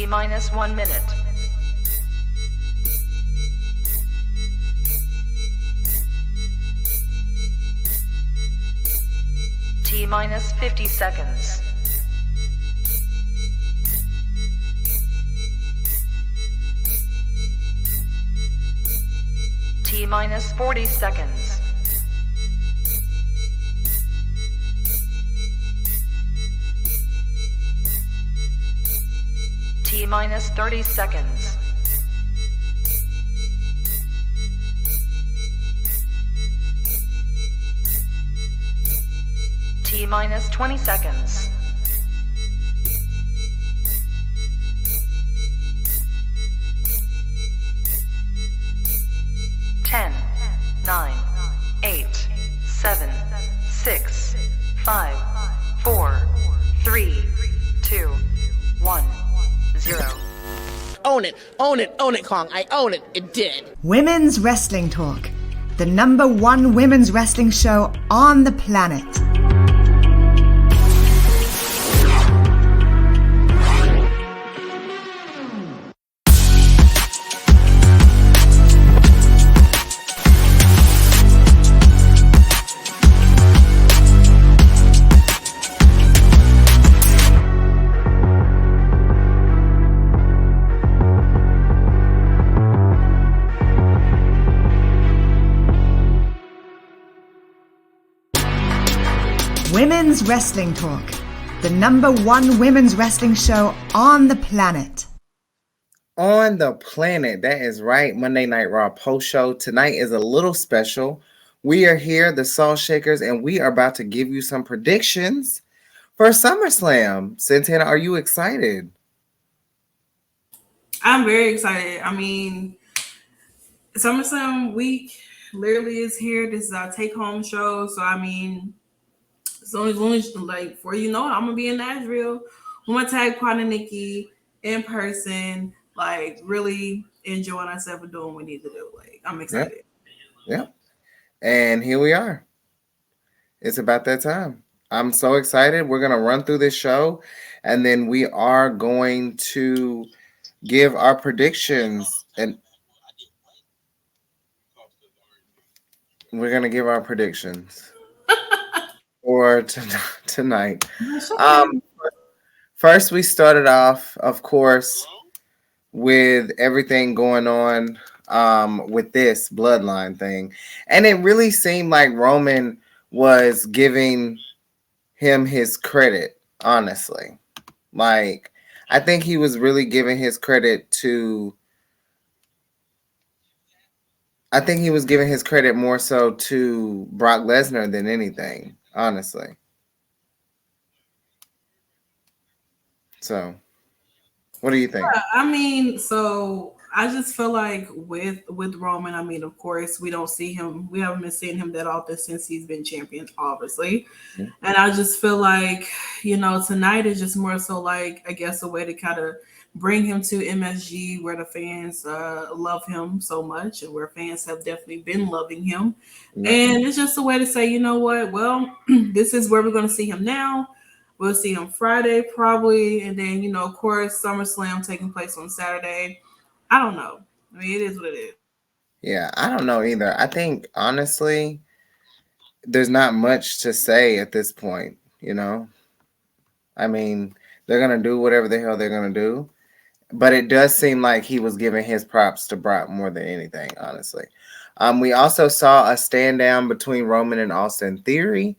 T-minus 1 minute. T-minus 50 seconds. T-minus 40 seconds. T-minus 30 seconds. T-minus 20 seconds. Ten, 9, 8, 7, 6, 5, 4, 3, 2, 1, 0. Own it, own it, own it, Kong. I own it. It did. Women's Wrestling Talk, the #1 women's wrestling show on the planet. Women's Wrestling Talk, the #1 women's wrestling show on the planet. On the planet, that is right. Monday Night Raw post show. Tonight is a little special. We are here, the Salt Shakkas, and we are about to give you some predictions for SummerSlam. Santana, are you excited? I'm very excited. I mean, SummerSlam week literally is here. This is our take-home show. So, I mean, as long as like, before you know it, I'm going to be in Nashville with my tag partner, Nikki, in person, like, really enjoying ourselves and doing what we need to do. Like, I'm excited. Yeah. And here we are. It's about that time. I'm so excited. We're going to run through this show, and then we are going to give our predictions. And we're going to give our predictions for tonight. First, we started off, of course, with everything going on with this bloodline thing. And it really seemed like Roman was giving him his credit, honestly. Like, I think he was really giving his credit to... I think he was giving his credit more so to Brock Lesnar than anything, honestly. So, what do you think? Yeah, I mean, so I just feel like with Roman, I mean, of course, we don't see him. We haven't been seeing him that often since he's been champion, obviously. Mm-hmm. And I just feel like, you know, tonight is just more so like, I guess, a way to kind of bring him to MSG where the fans love him so much and where fans have definitely been loving him. Mm-hmm. And it's just a way to say, you know what? Well, this is where we're going to see him now. We'll see him Friday probably. And then, you know, of course, SummerSlam taking place on Saturday. I don't know. I mean, it is what it is. Yeah, I don't know either. I think, honestly, there's not much to say at this point, you know? I mean, they're going to do whatever the hell they're going to do. But it does seem like he was giving his props to Brock more than anything, honestly. We also saw a stand down between Roman and Austin Theory.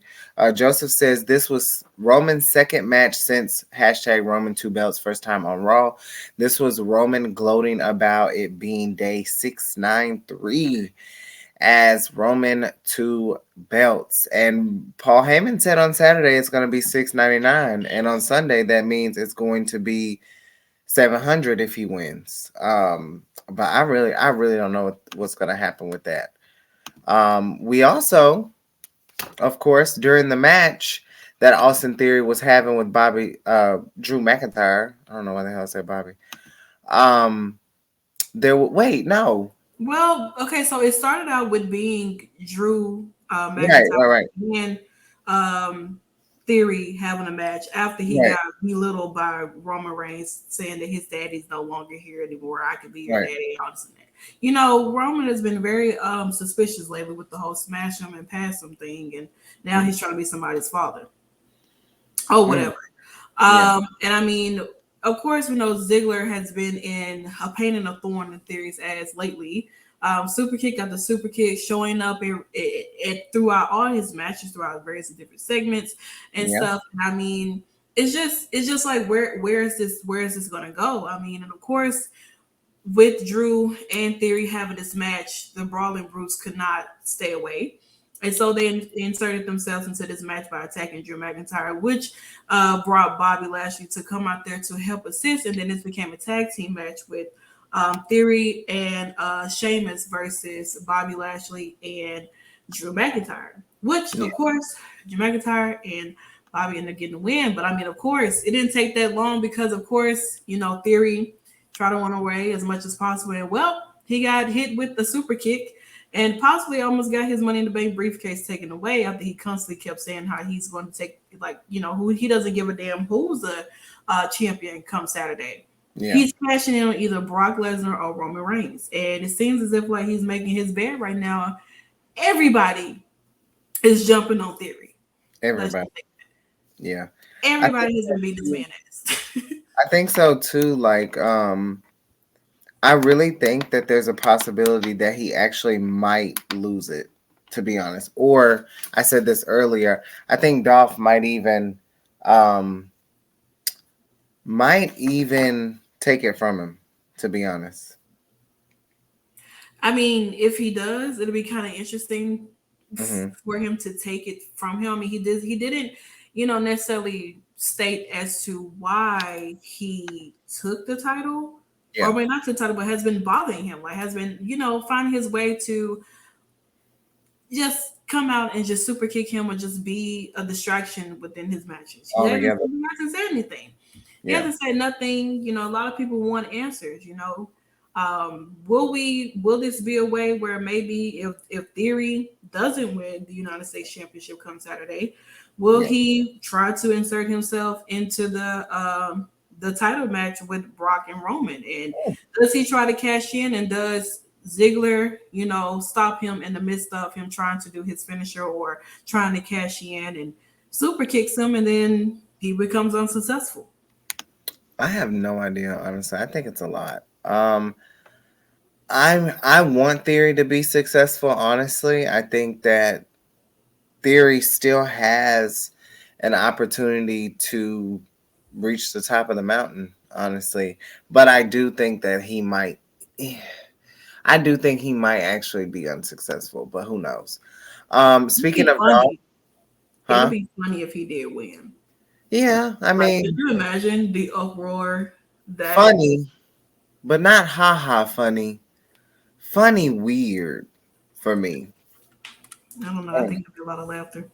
Joseph says this was Roman's second match since #Roman 2 belts, first time on Raw. This was Roman gloating about it being day 693 as Roman 2 belts. And Paul Heyman said on Saturday it's going to be 699. And on Sunday, that means it's going to be 700 if he wins. But I really don't know what's going to happen with that. We also, of course, during the match that Austin Theory was having with Drew McIntyre. I don't know why the hell I said Bobby. No. Well, okay, so it started out with being Drew McIntyre. Right. And Theory having a match after he Right. got belittled by Roman Reigns, saying that his daddy's no longer here anymore. I could be your Right. daddy, all this and that. You know, Roman has been very suspicious lately with the whole smash him and pass him thing, and now he's trying to be somebody's father. Oh, whatever. Yeah. And I mean, of course, we know Ziggler has been in a pain and a thorn in Theory's ass lately. Super kick got the super kick showing up throughout all his matches, throughout various different segments and Yeah. stuff. And I mean, it's just like where is this gonna go? I mean, and of course, with Drew and Theory having this match, the Brawling Brutes could not stay away. And so they inserted themselves into this match by attacking Drew McIntyre, which brought Bobby Lashley to come out there to help assist. And then this became a tag team match with Theory and Sheamus versus Bobby Lashley and Drew McIntyre, which, of course, Drew McIntyre and Bobby ended up getting the win. But I mean, of course, it didn't take that long because, of course, you know, Theory tried to run away as much as possible. And, well, he got hit with the super kick and possibly almost got his Money in the Bank briefcase taken away after he constantly kept saying how he's going to take, like, you know, who he doesn't give a damn who's the champion come Saturday. Yeah. He's cashing in on either Brock Lesnar or Roman Reigns. And it seems as if, like, he's making his bed right now. Everybody is jumping on Theory. Everybody. Yeah. Everybody has been beating this man ass. I think so too. Like, I really think that there's a possibility that he actually might lose it, to be honest. Or I said this earlier, I think Dolph might even take it from him, to be honest. I mean, if he does, it'll be kind of interesting for him to take it from him. I mean, he didn't, you know, necessarily state as to why he took the title. Yeah. Or maybe not the title, but has been bothering him. Like, has been, you know, finding his way to just come out and just super kick him or just be a distraction within his matches. He hasn't said anything. He hasn't said nothing. You know, a lot of people want answers, you know. Will this be a way where maybe if Theory doesn't win the United States Championship come Saturday, will he try to insert himself into the title match with Brock and Roman? And does he try to cash in? And does Ziggler, you know, stop him in the midst of him trying to do his finisher or trying to cash in and super kicks him, and then he becomes unsuccessful? I have no idea, honestly. I think it's a lot. I want Theory to be successful, honestly. I think that Theory still has an opportunity to reach the top of the mountain, honestly. But I do think that he might actually be unsuccessful, but who knows? Speaking of Dolph, it'd be funny if he did win. Yeah, I mean, could you imagine the uproar? That funny, but not haha funny. Funny weird for me. I don't know. I think there'd be a lot of laughter.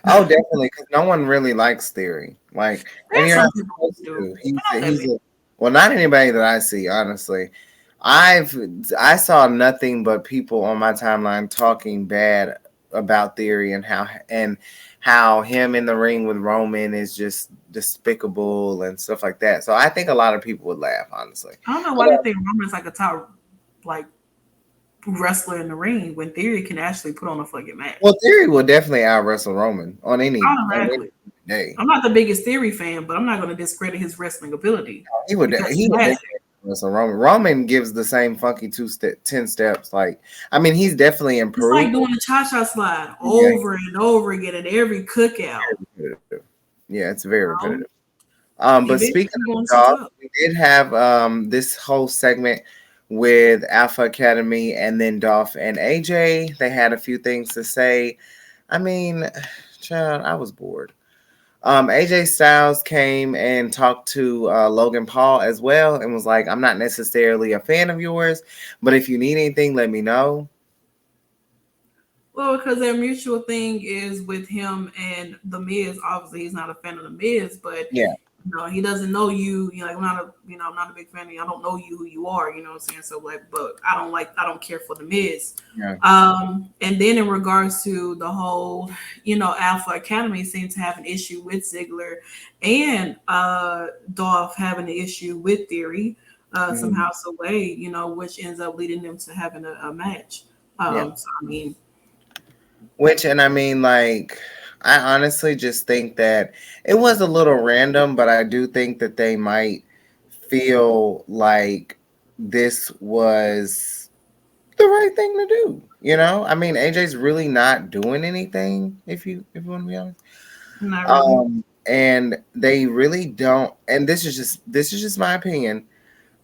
Oh, definitely, because no one really likes Theory. Like, and you're not supposed to. Well, not anybody that I see, honestly. I saw nothing but people on my timeline talking bad about Theory and how him in the ring with Roman is just despicable and stuff like that. So I think a lot of people would laugh, honestly. I don't know why they think Roman's like a top wrestler in the ring when Theory can actually put on a fucking match. Well, Theory will definitely out wrestle Roman on any day. I'm not the biggest Theory fan, but I'm not going to discredit his wrestling ability. He would wrestle Roman. Roman gives the same funky 10 steps. Like, I mean, he's definitely improved. It's like doing a cha-cha slide over and over again at every cookout. Yeah, it's very repetitive. But speaking of Dolph, we did have this whole segment with Alpha Academy and then Dolph and AJ. They had a few things to say. I mean, child, I was bored. AJ Styles came and talked to Logan Paul as well and was like, I'm not necessarily a fan of yours, but if you need anything, let me know. Well, because their mutual thing is with him and The Miz. Obviously, he's not a fan of The Miz, but No, he doesn't know you. You know, like I'm not a big fan of you. I don't know you who you are. You know what I'm saying? So like, but I don't care for the Miz. Yeah. And then in regards to the whole, Alpha Academy seems to have an issue with Ziggler, and Dolph having an issue with Theory, somehow, some way, which ends up leading them to having a match. Yeah. So I mean, And I mean, like, I honestly just think that it was a little random, but I do think that they might feel like this was the right thing to do. I mean, AJ's really not doing anything, if you want to be honest. not really. And they really don't. And this is just my opinion.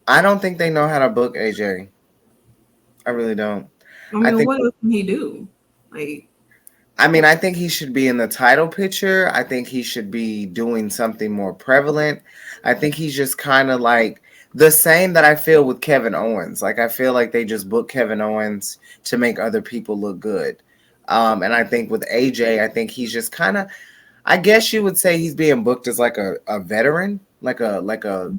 I don't think they know how to book AJ. I really don't. I I mean, think what else can he do? Like, I think he should be in the title picture. I think he should be doing something more prevalent. I think he's just kind of like the same that I feel with Kevin Owens. Like, I feel like they just book Kevin Owens to make other people look good. And I think with AJ, I think he's just kind of, I guess you would say he's being booked as like a veteran, like a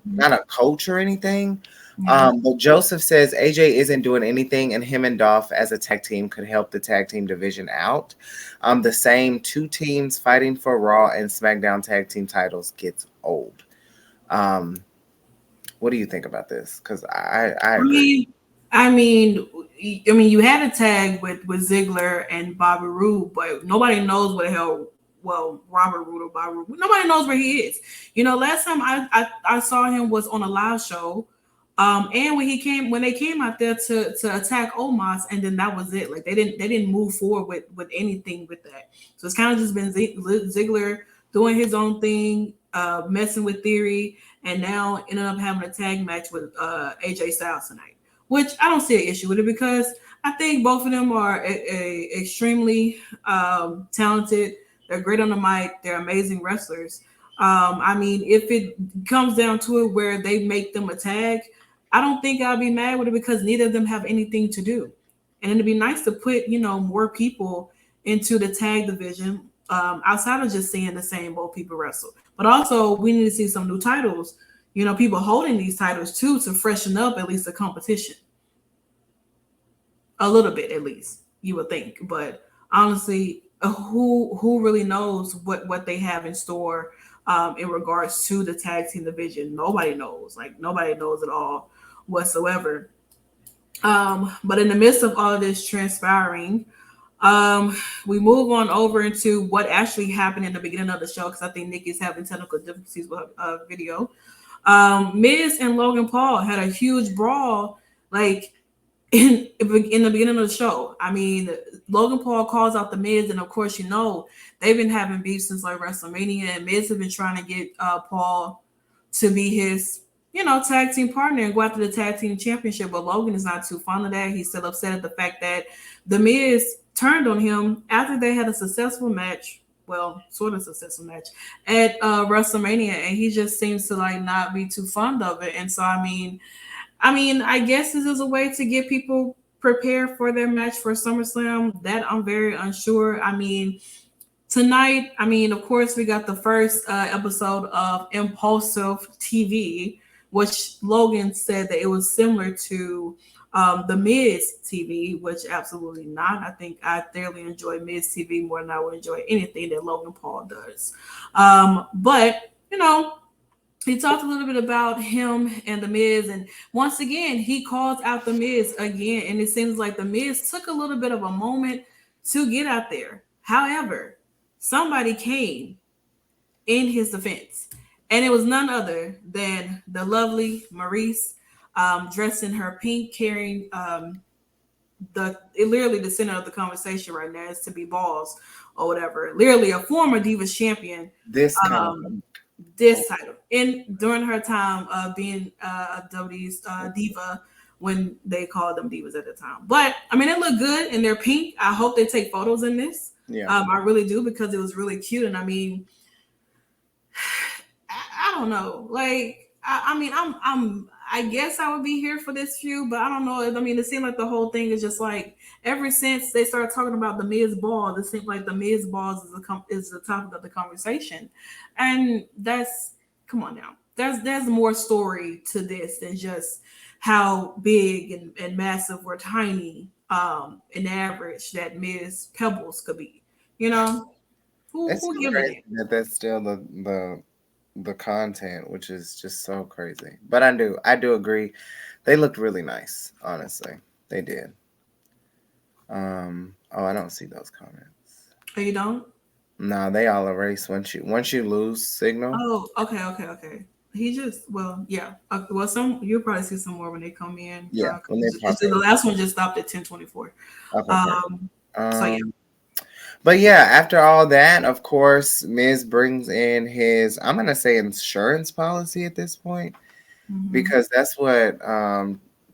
not a coach or anything. yeah. But Joseph says AJ isn't doing anything, and him and Dolph as a tag team could help the tag team division out. The same two teams fighting for Raw and SmackDown tag team titles gets old. What do you think about this? Because I agree. I mean, you had a tag with Ziggler and Bobby Roode, but nobody knows what the hell. Well, Robert Roode or Bobby Roode, nobody knows where he is. Last time I saw him was on a live show, and when they came out there to attack Omos, and then that was it. Like they didn't move forward with anything with that. So it's kind of just been Ziggler doing his own thing, messing with Theory, and now ended up having a tag match with AJ Styles tonight, which I don't see an issue with it because I think both of them are extremely talented. They're great on the mic. They're amazing wrestlers. I mean, if it comes down to it where they make them a tag, I don't think I'll be mad with it because neither of them have anything to do. And it'd be nice to put, more people into the tag division outside of just seeing the same old people wrestle. But also, we need to see some new titles. People holding these titles too to freshen up at least the competition. A little bit, at least, you would think. But honestly, who really knows what they have in store in regards to the tag team division? Nobody knows. Like, nobody knows at all whatsoever. But in the midst of all of this transpiring, we move on over into what actually happened in the beginning of the show because I think Nikki's having technical difficulties with her video. Miz and Logan Paul had a huge brawl, like in the beginning of the show. I mean, Logan Paul calls out the Miz, and of course, they've been having beef since like WrestleMania, and Miz has been trying to get Paul to be his, tag team partner and go after the tag team championship. But Logan is not too fond of that. He's still upset at the fact that the Miz turned on him after they had a successful match. Well, sort of successful match at WrestleMania, and he just seems to like not be too fond of it. And so, I mean, I guess this is a way to get people prepared for their match for SummerSlam. That I'm very unsure. I mean, tonight, of course, we got the first episode of Impulsive TV, which Logan said that it was similar to the Miz TV, which absolutely not. I think I thoroughly enjoy Miz TV more than I would enjoy anything that Logan Paul does. But he talked a little bit about him and the Miz, and once again, he calls out the Miz again, and it seems like the Miz took a little bit of a moment to get out there. However, somebody came in his defense, and it was none other than the lovely Maurice, dressed in her pink, carrying literally the center of the conversation right now is to be balls or whatever. Literally a former Divas champion. This Title during her time of being a WWE's diva when they called them divas at the time. But it looked good and they're pink. I hope they take photos in this. Yeah, I really do because it was really cute. And I don't know. Like I guess I would be here for this feud, but I don't know. It seemed like the whole thing is just like ever since they started talking about the Miz balls, it seems like the Miz balls is the topic of the conversation, and that's come on now. There's more story to this than just how big and massive or tiny an average that Miz Pebbles could be. You know, It's who so gives a crazy damn? that that's still the content, which is just so crazy. But I do agree. They looked really nice, honestly. They did. Oh, I don't see those comments. Oh, you don't? No, they all erase once you lose signal. Oh, okay. He just yeah. Well, some you'll probably see some more when they come in. Yeah, when they pop The in. last one just stopped at 10:24. Okay, perfect. Um, so yeah. Um, but yeah, after all that, of course, Miz brings in his, I'm gonna say, insurance policy at this point, Mhm. because that's what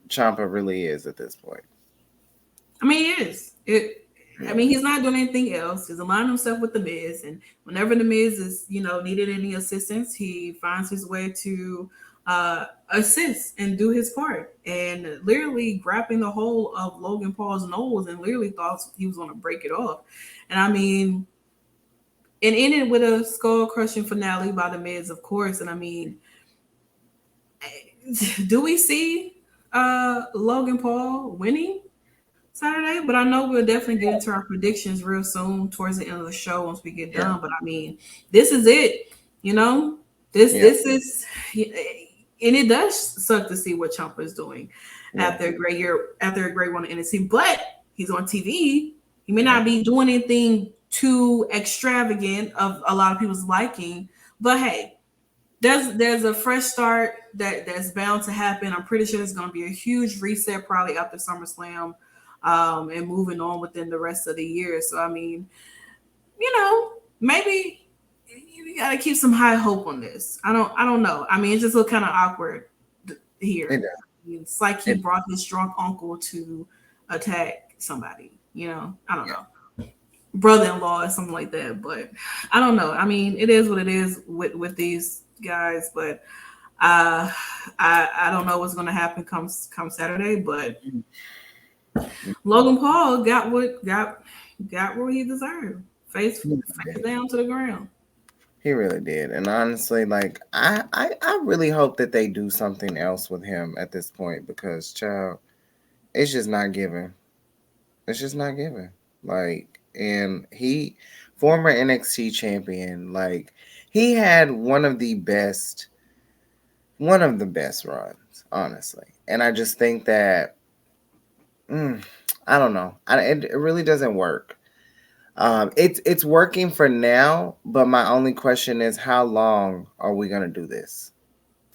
Champa really is at this point. I mean, it is. I Yeah, mean, he's not doing anything else. He's aligning himself with the Miz, and whenever the Miz is, needed any assistance, he finds his way to assist and do his part. And literally grabbing the whole of Logan Paul's nose, and literally thought he was going to break it off. And I mean, and ended with a skull crushing finale by the Miz, of course. And I mean, do we see Logan Paul winning Saturday? But I know we'll definitely get into our predictions real soon towards the end of the show once we get yeah, done. But I mean, this is it. You know, this yeah, this is, and it does suck to see what Ciampa is doing yeah, after a great run in NXT. But he's on TV. He may yeah, not be doing anything too extravagant of a lot of people's liking. But hey, there's a fresh start that's bound to happen. I'm pretty sure there's going to be a huge reset probably after SummerSlam, and moving on within the rest of the year. So I mean, maybe you got to keep some high hope on this. I don't know. I mean, it just look kind of awkward it here. does. It's like he It, brought his drunk uncle to attack somebody. I don't yeah, know, brother-in-law or something like that. But I don't know. I mean, it is what it is with these guys. But I don't know what's going to happen come Saturday. But Logan Paul got what he deserved. Face down to the ground. he really did. And honestly, like I really hope that they do something else with him at this point, because child, it's just not giving. It's just not giving. Like, and he, former NXT champion, like he had one of the best runs, honestly. And I just think that, mm, I don't know. It really doesn't work. It's working for now, but my only question is, how long are we gonna do this?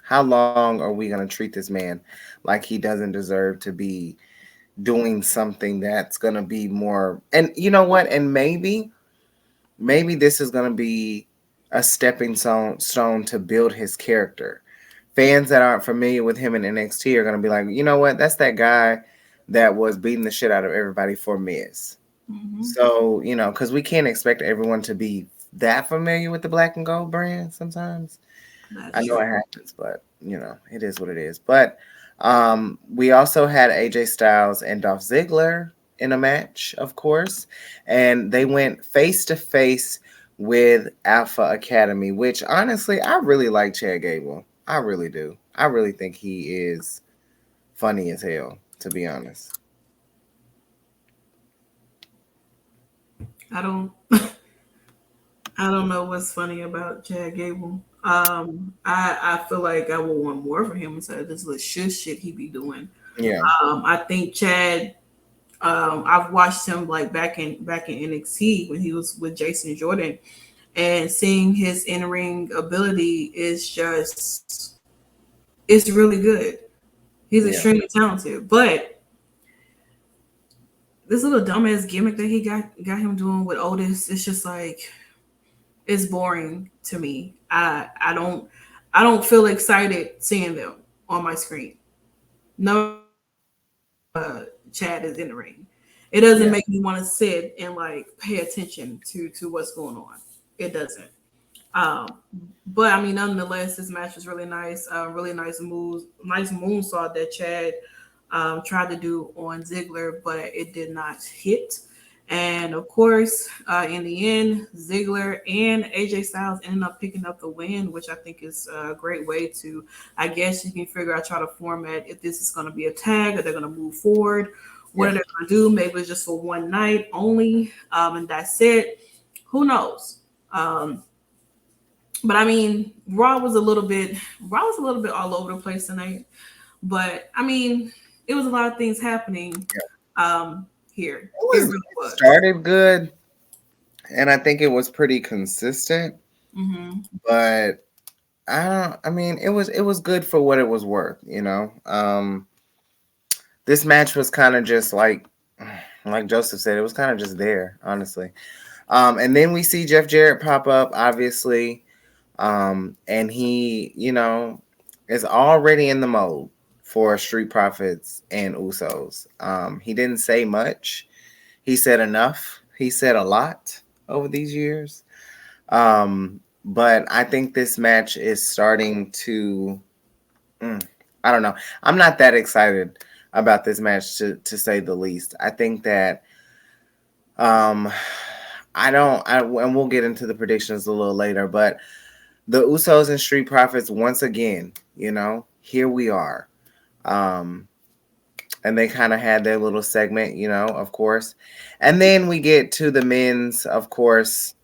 How long are we gonna treat this man like he doesn't deserve to be doing something that's gonna be more? And you know what? And maybe this is gonna be a stepping stone to build his character. Fans that aren't familiar with him in NXT are gonna be like, you know what? That's that guy that was beating the shit out of everybody for Miz. Mm-hmm. So, because we can't expect everyone to be that familiar with the black and gold brand sometimes. I That's know true. it happens, but, it is what it is. But we also had AJ Styles and Dolph Ziggler in a match, of course. And they went face to face with Alpha Academy, which honestly, I really like Chad Gable. I really do. I really think he is funny as hell, to be honest. I don't I don't know what's funny about Chad Gable. I feel like I would want more from him instead of this little shush shit he be doing. Yeah. I think Chad. I've watched him like back in NXT when he was with Jason Jordan, and seeing his in ring ability is just it's really good. He's Yeah. extremely talented, but this little dumbass gimmick that he got him doing with Otis, it's just like it's boring to me. I don't feel excited seeing them on my screen. No, Chad is in the ring. It doesn't Yeah. make me want to sit and like pay attention to what's going on. It doesn't. Um, but I mean, nonetheless, this match was really nice. Really nice moves, nice moonsault that Chad tried to do on Ziggler, but it did not hit. And of course, in the end, Ziggler and AJ Styles ended up picking up the win, which I think is a great way to, I guess you can figure out, try to format if this is going to be a tag or they're going to move forward. What are they going to do? Maybe it's just for one night only, and that's it. Who knows? But I mean, Raw was a little bit all over the place tonight. But I mean, it was a lot of things happening here. It started good, and I think it was pretty consistent. Mm-hmm. But it was good for what it was worth, you know. This match was kind of just like Joseph said, it was kind of just there, honestly. And then we see Jeff Jarrett pop up, obviously. And he, you know, is already in the mode for Street Profits and Usos. He didn't say much. He said enough. He said a lot over these years. But I think this match is starting to, I don't know. I'm not that excited about this match to say the least. I think that, and we'll get into the predictions a little later, but the Usos and Street Profits, once again, you know, here we are. And they kind of had their little segment, you know, of course. And then we get to the men's, of course,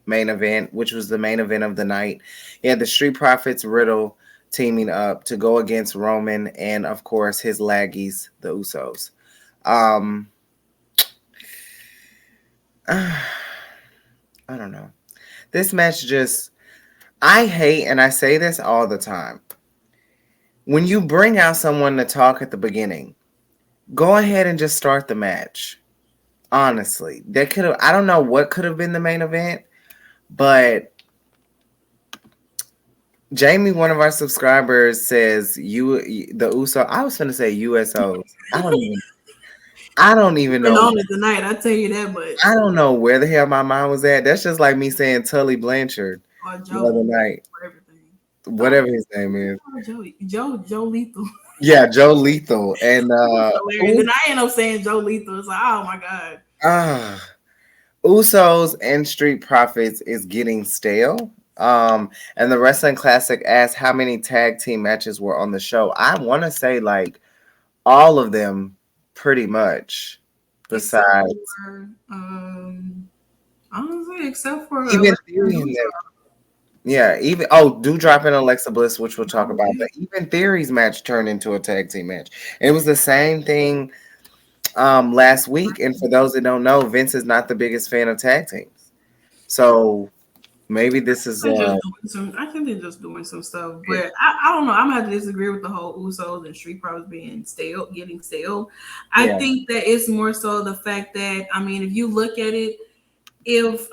main event, which was the main event of the night. Yeah, the Street Profits, Riddle teaming up to go against Roman and, of course, his laggies, the Usos. I don't know. This match just... I hate, and I say this all the time, when you bring out someone to talk at the beginning, go ahead and just start the match. Honestly, I don't know what could have been the main event, but Jamie, one of our subscribers, says the Uso. I was going to say USOs. I don't even know. On it tonight, I tell you that much. I don't know where the hell my mind was at. That's just like me saying Tully Blanchard the other night. Whatever his name is. Joe Lethal. Yeah, Joe Lethal. And then I end up saying Joe Lethal. It's like, oh my God. Usos and Street Profits is getting stale. And the Wrestling Classic asked how many tag team matches were on the show. I want to say like all of them pretty much. Besides honestly, except for even Theory in there. Yeah, Doudrop and Alexa Bliss, which we'll talk about. But even Theory's match turned into a tag team match. It was the same thing last week. And for those that don't know, Vince is not the biggest fan of tag teams. So maybe this is... I think they're just doing some stuff. But I don't know. I'm going to have to disagree with the whole Usos and Street Profits being getting stale. I think that it's more so the fact that, I mean, if you look at it, the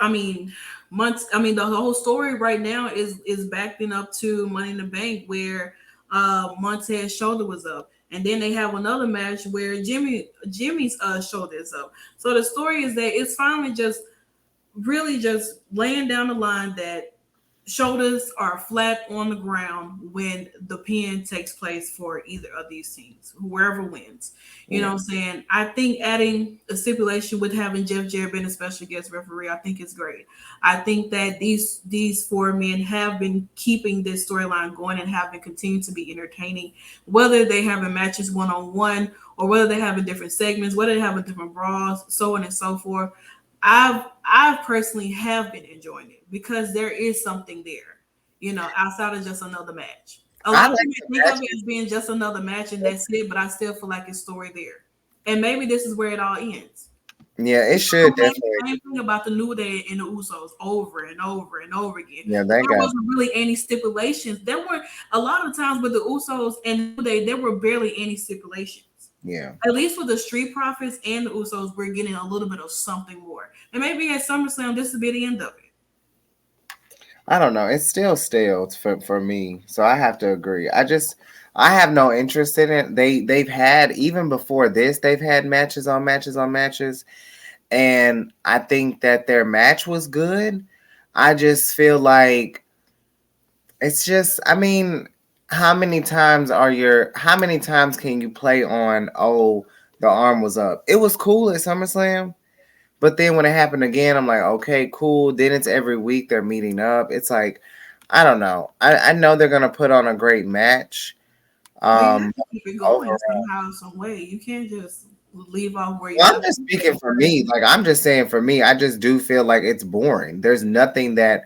whole story right now is backing up to Money in the Bank where Montez's shoulder was up. And then they have another match where Jimmy's shoulder is up. So the story is that it's finally just really just laying down the line that shoulders are flat on the ground when the pin takes place for either of these teams, whoever wins. You know what I'm saying? I think adding a stipulation with having Jeff Jarrett being a special guest referee, I think is great. I think that these four men have been keeping this storyline going and have been continuing to be entertaining, whether they have matches one-on-one or whether they have different segments, whether they have different brawls, so on and so forth. I've personally have been enjoying it because there is something there, you know, outside of just another match. A lot of people think of it as being just another match and that's it, but I still feel like it's story there. And maybe this is where it all ends. Yeah, it should definitely. Same thing about the New Day and the Usos over and over and over again. Yeah, there wasn't really any stipulations. There were a lot of times with the Usos and the New Day, there were barely any stipulations. Yeah. At least with the Street Profits and the Usos, we're getting a little bit of something more. And maybe at SummerSlam, this will be the end of it. I don't know. It's still stale for me. So I have to agree. I have no interest in it. They've had, even before this, they've had matches on matches on matches. And I think that their match was good. I just feel like it's just, I mean, how many times can you play on, the arm was up? It was cool at SummerSlam, But then when it happened again, I'm like, okay, cool. Then it's every week they're meeting up. It's like, I don't know. I know they're gonna put on a great match. But you have to keep it going Overall. somehow, some way. You can't just leave off where you Well, I'm left just off. speaking for me. Like I'm just saying for me, I just do feel like it's boring. There's nothing that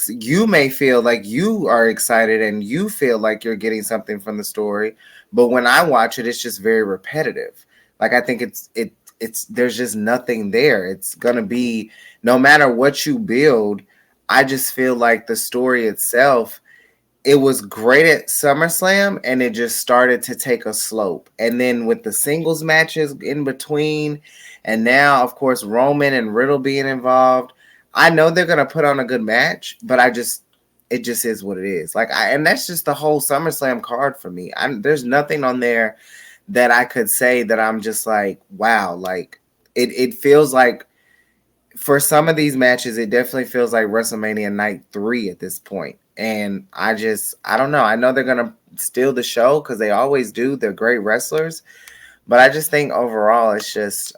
you may feel like you are excited and you feel like you're getting something from the story, but when I watch it, it's just very repetitive. Like I think it's there's just nothing there. It's gonna be no matter what you build. I just feel like the story itself, it was great at SummerSlam and it just started to take a slope. And then with the singles matches in between, and now, of course, Roman and Riddle being involved, I know they're going to put on a good match, but it just is what it is. And that's just the whole SummerSlam card for me. There's nothing on there that I could say that I'm just like, wow, like it feels like for some of these matches, it definitely feels like WrestleMania Night 3 at this point. And I don't know. I know they're going to steal the show because they always do. They're great wrestlers. But I just think overall, it's just,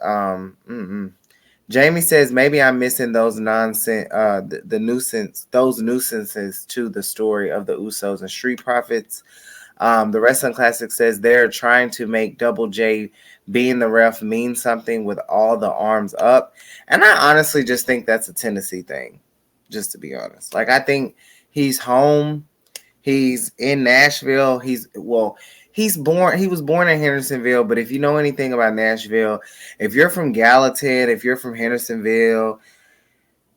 Jamie says maybe I'm missing those nonsense, the nuisance, those nuisances to the story of the Usos and Street Profits. The Wrestling Classic says they're trying to make Double J being the ref mean something with all the arms up. And I honestly just think that's a Tennessee thing, just to be honest. Like, I think he's home. He's in Nashville. He was born in Hendersonville, but if you know anything about Nashville, if you're from Gallatin, if you're from Hendersonville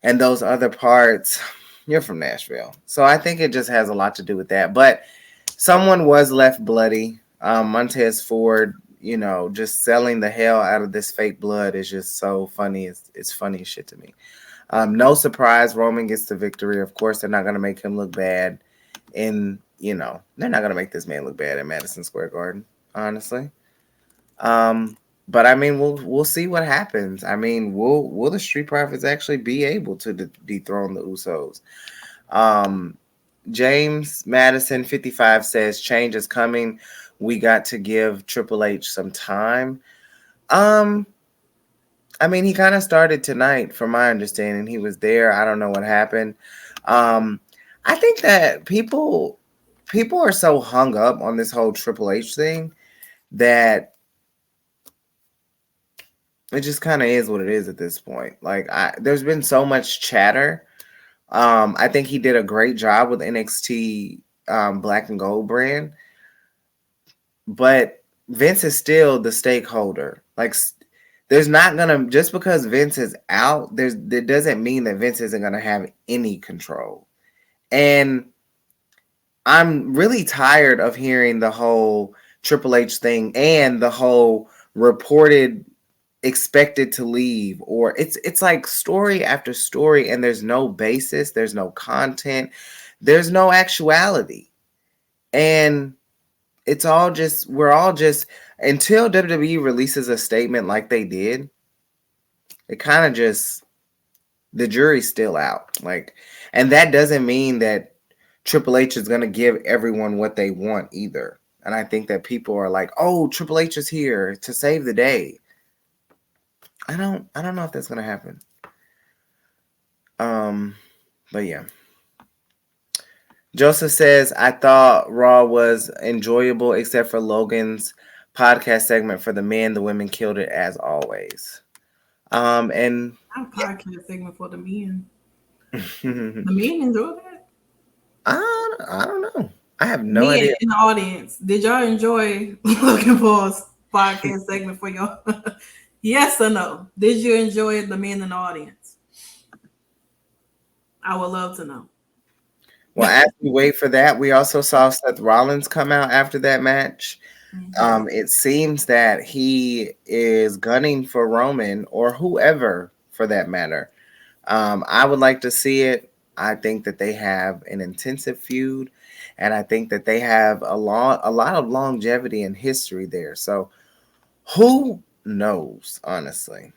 and those other parts, you're from Nashville. So I think it just has a lot to do with that. But someone was left bloody. Montez Ford, just selling the hell out of this fake blood is just so funny. It's funny as shit to me. No surprise, Roman gets the victory. Of course, they're not going to make him look bad. They're not going to make this man look bad at Madison Square Garden, honestly. But I mean, we'll see what happens. I mean, will the Street Profits actually be able to dethrone the Usos? James Madison 55 says change is coming. We got to give Triple H some time. I mean, he kind of started tonight, from my understanding. He was there. I don't know what happened. I think that people are so hung up on this whole Triple H thing that it just kind of is what it is at this point. Like, there's been so much chatter. I think he did a great job with NXT Black and Gold brand, but Vince is still the stakeholder. Like, there's not gonna, just because Vince is out, that doesn't mean that Vince isn't gonna have any control. And I'm really tired of hearing the whole Triple H thing and the whole reported expected to leave, or it's like story after story, and there's no basis, there's no content, there's no actuality, and we're all just until WWE releases a statement like they did, it kind of just, the jury's still out. Like, and that doesn't mean that Triple H is going to give everyone what they want either. And I think that people are like, oh, Triple H is here to save the day. I don't know if that's going to happen. But yeah. Joseph says, I thought Raw was enjoyable except for Logan's podcast segment for the men. The women killed it as always. And Our podcast segment for the men. The men enjoy that? I don't know. I have no Men idea. in the audience, did y'all enjoy Logan Paul's podcast segment for y'all? Yes or no? Did you enjoy the men in the audience? I would love to know. Well, as we wait for that, we also saw Seth Rollins come out after that match. Mm-hmm. It seems that he is gunning for Roman, or whoever for that matter. I would like to see it. I think that they have an intensive feud, and I think that they have a lot of longevity and history there. So who knows, honestly?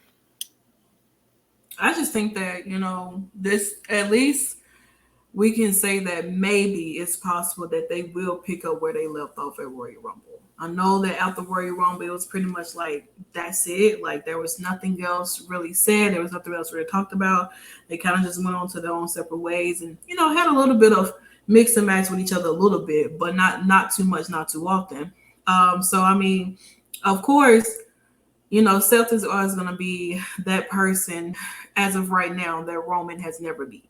I just think that, this, at least we can say that maybe it's possible that they will pick up where they left off at Royal Rumble. I know that after Royal Rumble, it was pretty much like, that's it. Like, there was nothing else really said. There was nothing else really talked about. They kind of just went on to their own separate ways and, had a little bit of mix and match with each other a little bit, but not too much, not too often. So, I mean, of course, Seth is always going to be that person as of right now that Roman has never beat.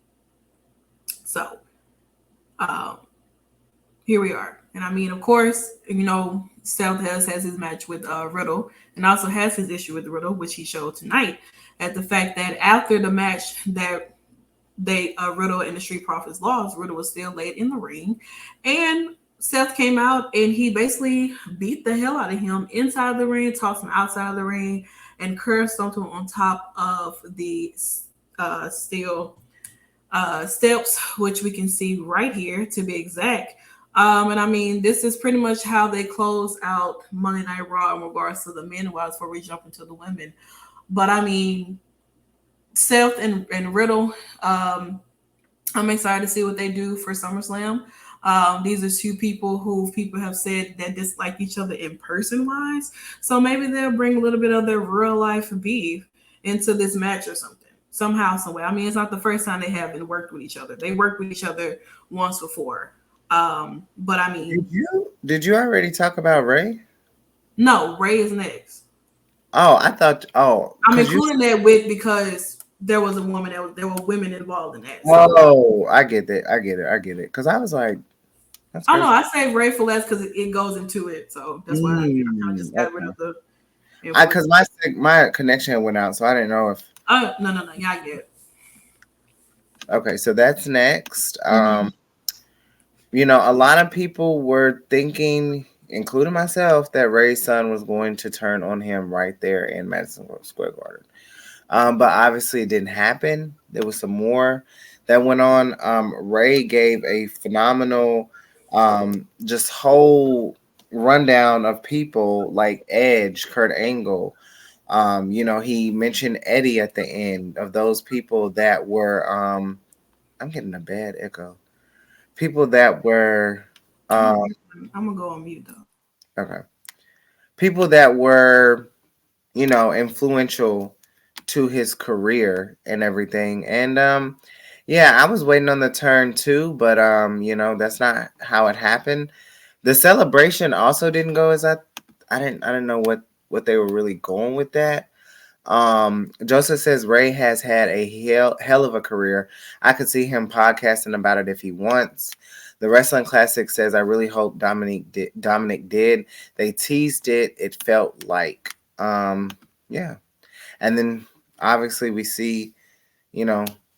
So, here we are. And I mean, of course, Seth has his match with Riddle and also has his issue with Riddle, which he showed tonight, at the fact that after the match that Riddle and the Street Profits lost, Riddle was still laid in the ring. And Seth came out and he basically beat the hell out of him inside the ring, tossed him outside of the ring, and cursed him on top of the steel steps, which we can see right here to be exact. And I mean, this is pretty much how they close out Monday Night Raw in regards to the men, while before we jump into the women. But I mean, Seth and Riddle, I'm excited to see what they do for SummerSlam. These are two people who people have said that dislike each other in person wise. So maybe they'll bring a little bit of their real life beef into this match or something. Somehow, some way. I mean, it's not the first time they haven't worked with each other. They worked with each other once before. But I mean, did you already talk about Ray? No, Ray is next. Oh, I thought. Oh, I'm including that because there was a woman there were women involved in that. So. Oh, I get it. Because I was like, that's crazy. Oh no, I say Ray for less because it goes into it. So that's why I just got rid of the. Because my connection went out, so I didn't know if. Oh no, yeah, I get it. Okay, so that's next. Mm-hmm. A lot of people were thinking, including myself, that Ray's son was going to turn on him right there in Madison Square Garden. But obviously it didn't happen. There was some more that went on. Ray gave a phenomenal just whole rundown of people like Edge, Kurt Angle. He mentioned Eddie at the end, of those people that were I'm getting a bad echo. People that were I'm gonna go on mute though. Okay. People that were, influential to his career and everything. And I was waiting on the turn too, but that's not how it happened. The celebration also didn't go as I didn't know what they were really going with that. Joseph says Ray has had a hell of a career. I could see him podcasting about it if he wants. The Wrestling Classic says, I really hope Dominic did. They teased it. It felt like, And then obviously we see,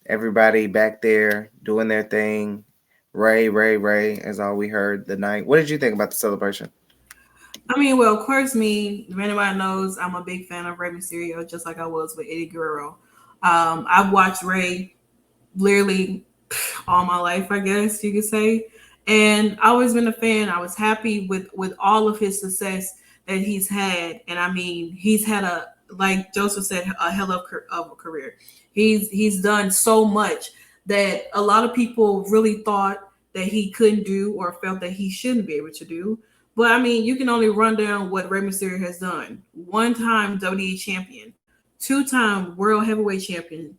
everybody back there doing their thing. Ray is all we heard the night. What did you think about the celebration? I mean, well, of course, if anybody knows, I'm a big fan of Rey Mysterio, just like I was with Eddie Guerrero. I've watched Ray literally all my life, I guess you could say. And I've always been a fan. I was happy with all of his success that he's had. And I mean, he's had like Joseph said, a hell of a career. He's done so much that a lot of people really thought that he couldn't do or felt that he shouldn't be able to do. But I mean, you can only run down what Rey Mysterio has done. 1-time WWE champion, 2-time World Heavyweight champion,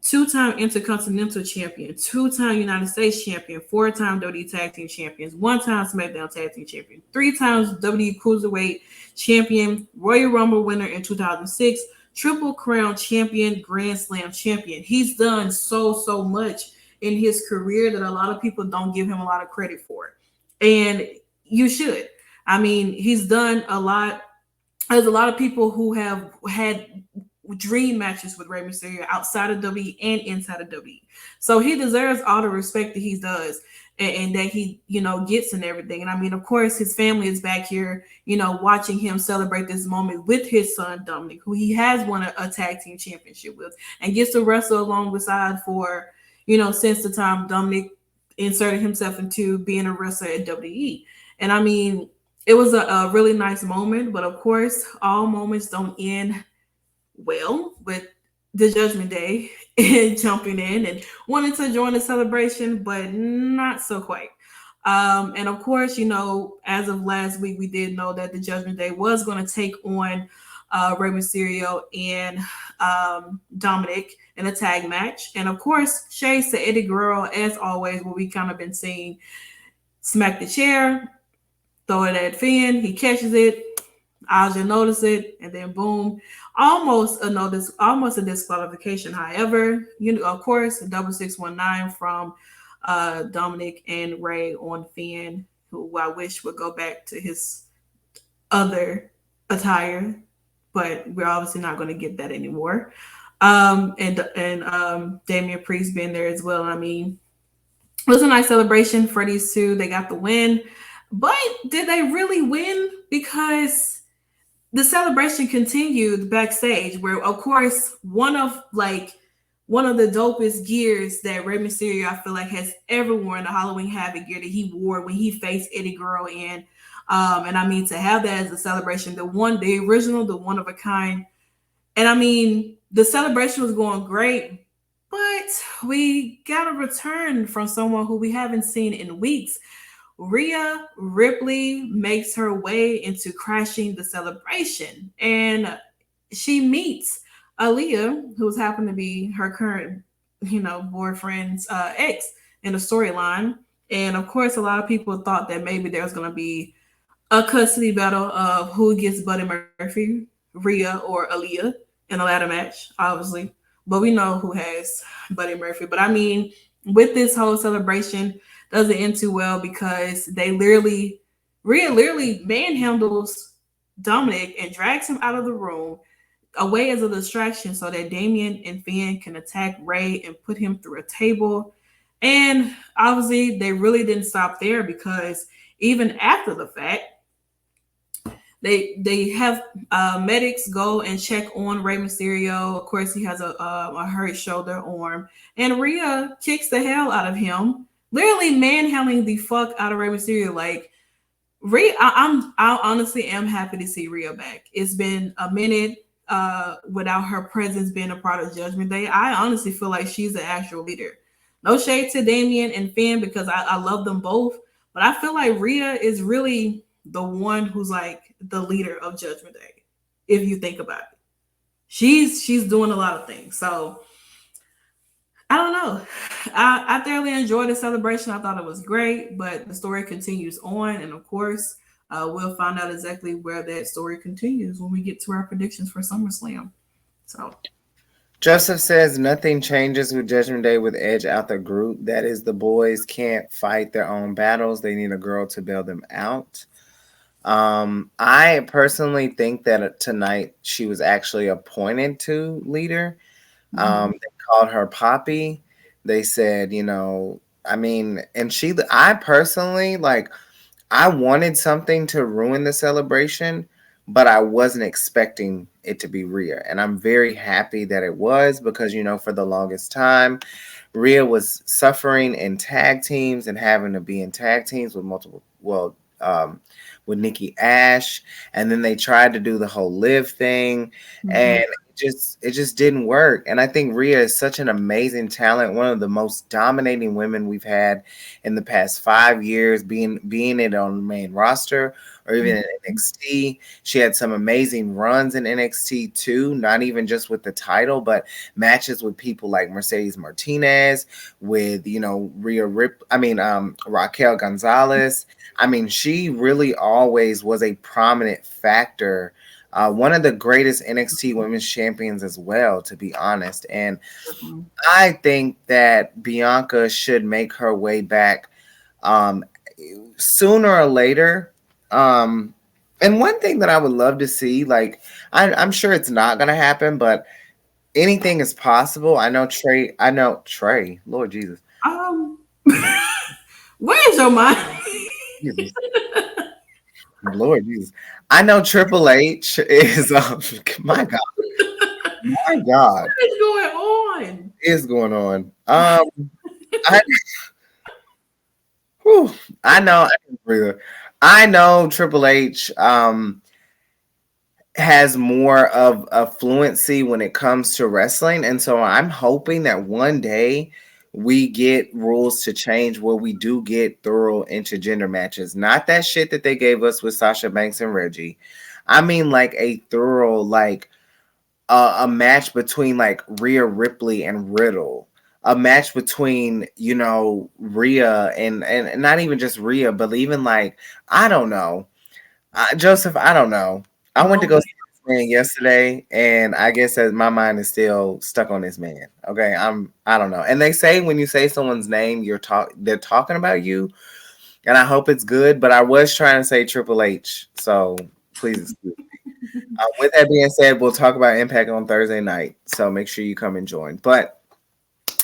2-time Intercontinental champion, 2-time United States champion, 4-time WWE Tag Team champions, 1-time SmackDown Tag Team champion, 3 times WWE Cruiserweight champion, Royal Rumble winner in 2006, Triple Crown champion, Grand Slam champion. He's done so much in his career that a lot of people don't give him a lot of credit for. And you should. I mean, he's done a lot. There's a lot of people who have had dream matches with Rey Mysterio outside of WWE and inside of WWE. So he deserves all the respect that he does and that he, gets and everything. And I mean, of course, his family is back here, watching him celebrate this moment with his son, Dominic, who he has won a tag team championship with and gets to wrestle along beside for, since the time Dominic inserted himself into being a wrestler at WWE. And I mean, it was a really nice moment, but of course, all moments don't end well with the Judgment Day and jumping in and wanting to join the celebration, but not so quite. And of course, as of last week, we did know that the Judgment Day was going to take on Rey Mysterio and Dominic in a tag match. And of course, shades to Eddie Guerrero, as always, what we kind of been seeing. Smack the chair, throw it at Finn, he catches it, Aja notice it, and then boom, almost a disqualification. However, of course, double 619 from Dominic and Ray on Finn, who I wish would go back to his other attire, but we're obviously not going to get that anymore. And Damian Priest being there as well. I mean, it was a nice celebration for these two. They got the win, but did they really win? Because the celebration continued backstage, where of course one of the dopest gears that Rey Mysterio I feel like has ever worn, the Halloween Havoc gear that he wore when he faced Eddie Guerrero in. And I mean, to have that as a celebration, the original, the one of a kind. And I mean, the celebration was going great. But we got a return from someone who we haven't seen in weeks. Rhea Ripley makes her way into crashing the celebration. And she meets Aaliyah, who's happened to be her current, boyfriend's ex in the storyline. And of course, a lot of people thought that maybe there was going to be a custody battle of who gets Buddy Murphy, Rhea or Aaliyah in a ladder match, obviously. But we know who has Buddy Murphy. But I mean, with this whole celebration, doesn't end too well because Rhea literally manhandles Dominic and drags him out of the room away as a distraction so that Damian and Finn can attack Ray and put him through a table. And obviously, they really didn't stop there because even after the fact, They have medics go and check on Rey Mysterio. Of course, he has a hurt shoulder, arm, and Rhea kicks the hell out of him, literally manhandling the fuck out of Rey Mysterio. Like Rhea, I honestly am happy to see Rhea back. It's been a minute without her presence being a part of Judgment Day. I honestly feel like she's the actual leader. No shade to Damian and Finn because I love them both, but I feel like Rhea is really the one who's like the leader of Judgment Day, if you think about it. She's doing a lot of things. So I don't know. I thoroughly enjoyed the celebration. I thought it was great, but the story continues on, and of course, we'll find out exactly where that story continues when we get to our predictions for SummerSlam. So Joseph says nothing changes with Judgment Day with Edge out the group. That is, the boys can't fight their own battles. They need a girl to bail them out. I personally think that tonight she was actually appointed to leader. They called her Poppy. They said, I personally, I wanted something to ruin the celebration, but I wasn't expecting it to be Rhea. And I'm very happy that it was because, for the longest time, Rhea was suffering in tag teams and having to be in tag teams with with Nikki Ash, and then they tried to do the whole Liv thing, and it just didn't work. And I think Rhea is such an amazing talent, one of the most dominating women we've had in the past 5 years, being it on the main roster or even in NXT. She had some amazing runs in NXT too, not even just with the title, but matches with people like Mercedes Martinez, with Raquel Gonzalez. I mean, she really always was a prominent factor. One of the greatest NXT women's champions as well, to be honest. And I think that Bianca should make her way back sooner or later. And one thing that I would love to see, I'm sure it's not going to happen, but anything is possible. I know Trey, Lord Jesus. Where's your mind? Jesus. Lord Jesus. I know Triple H is my God. What is going on? Is going on. I know Triple H has more of a fluency when it comes to wrestling, and so I'm hoping that one day we get rules to change where we do get thorough intergender matches. Not that shit that they gave us with Sasha Banks and Reggie. I mean like a thorough, like a match between like Rhea Ripley and Riddle. A match between, you know, Rhea and not even just Rhea, but even like, I don't know. Joseph, I don't know. I went to go see this man yesterday, and I guess that my mind is still stuck on this man. Okay, I don't know. And they say when you say someone's name, they're talking about you, and I hope it's good. But I was trying to say Triple H, so please excuse me. With that being said, we'll talk about Impact on Thursday night, so make sure you come and join. But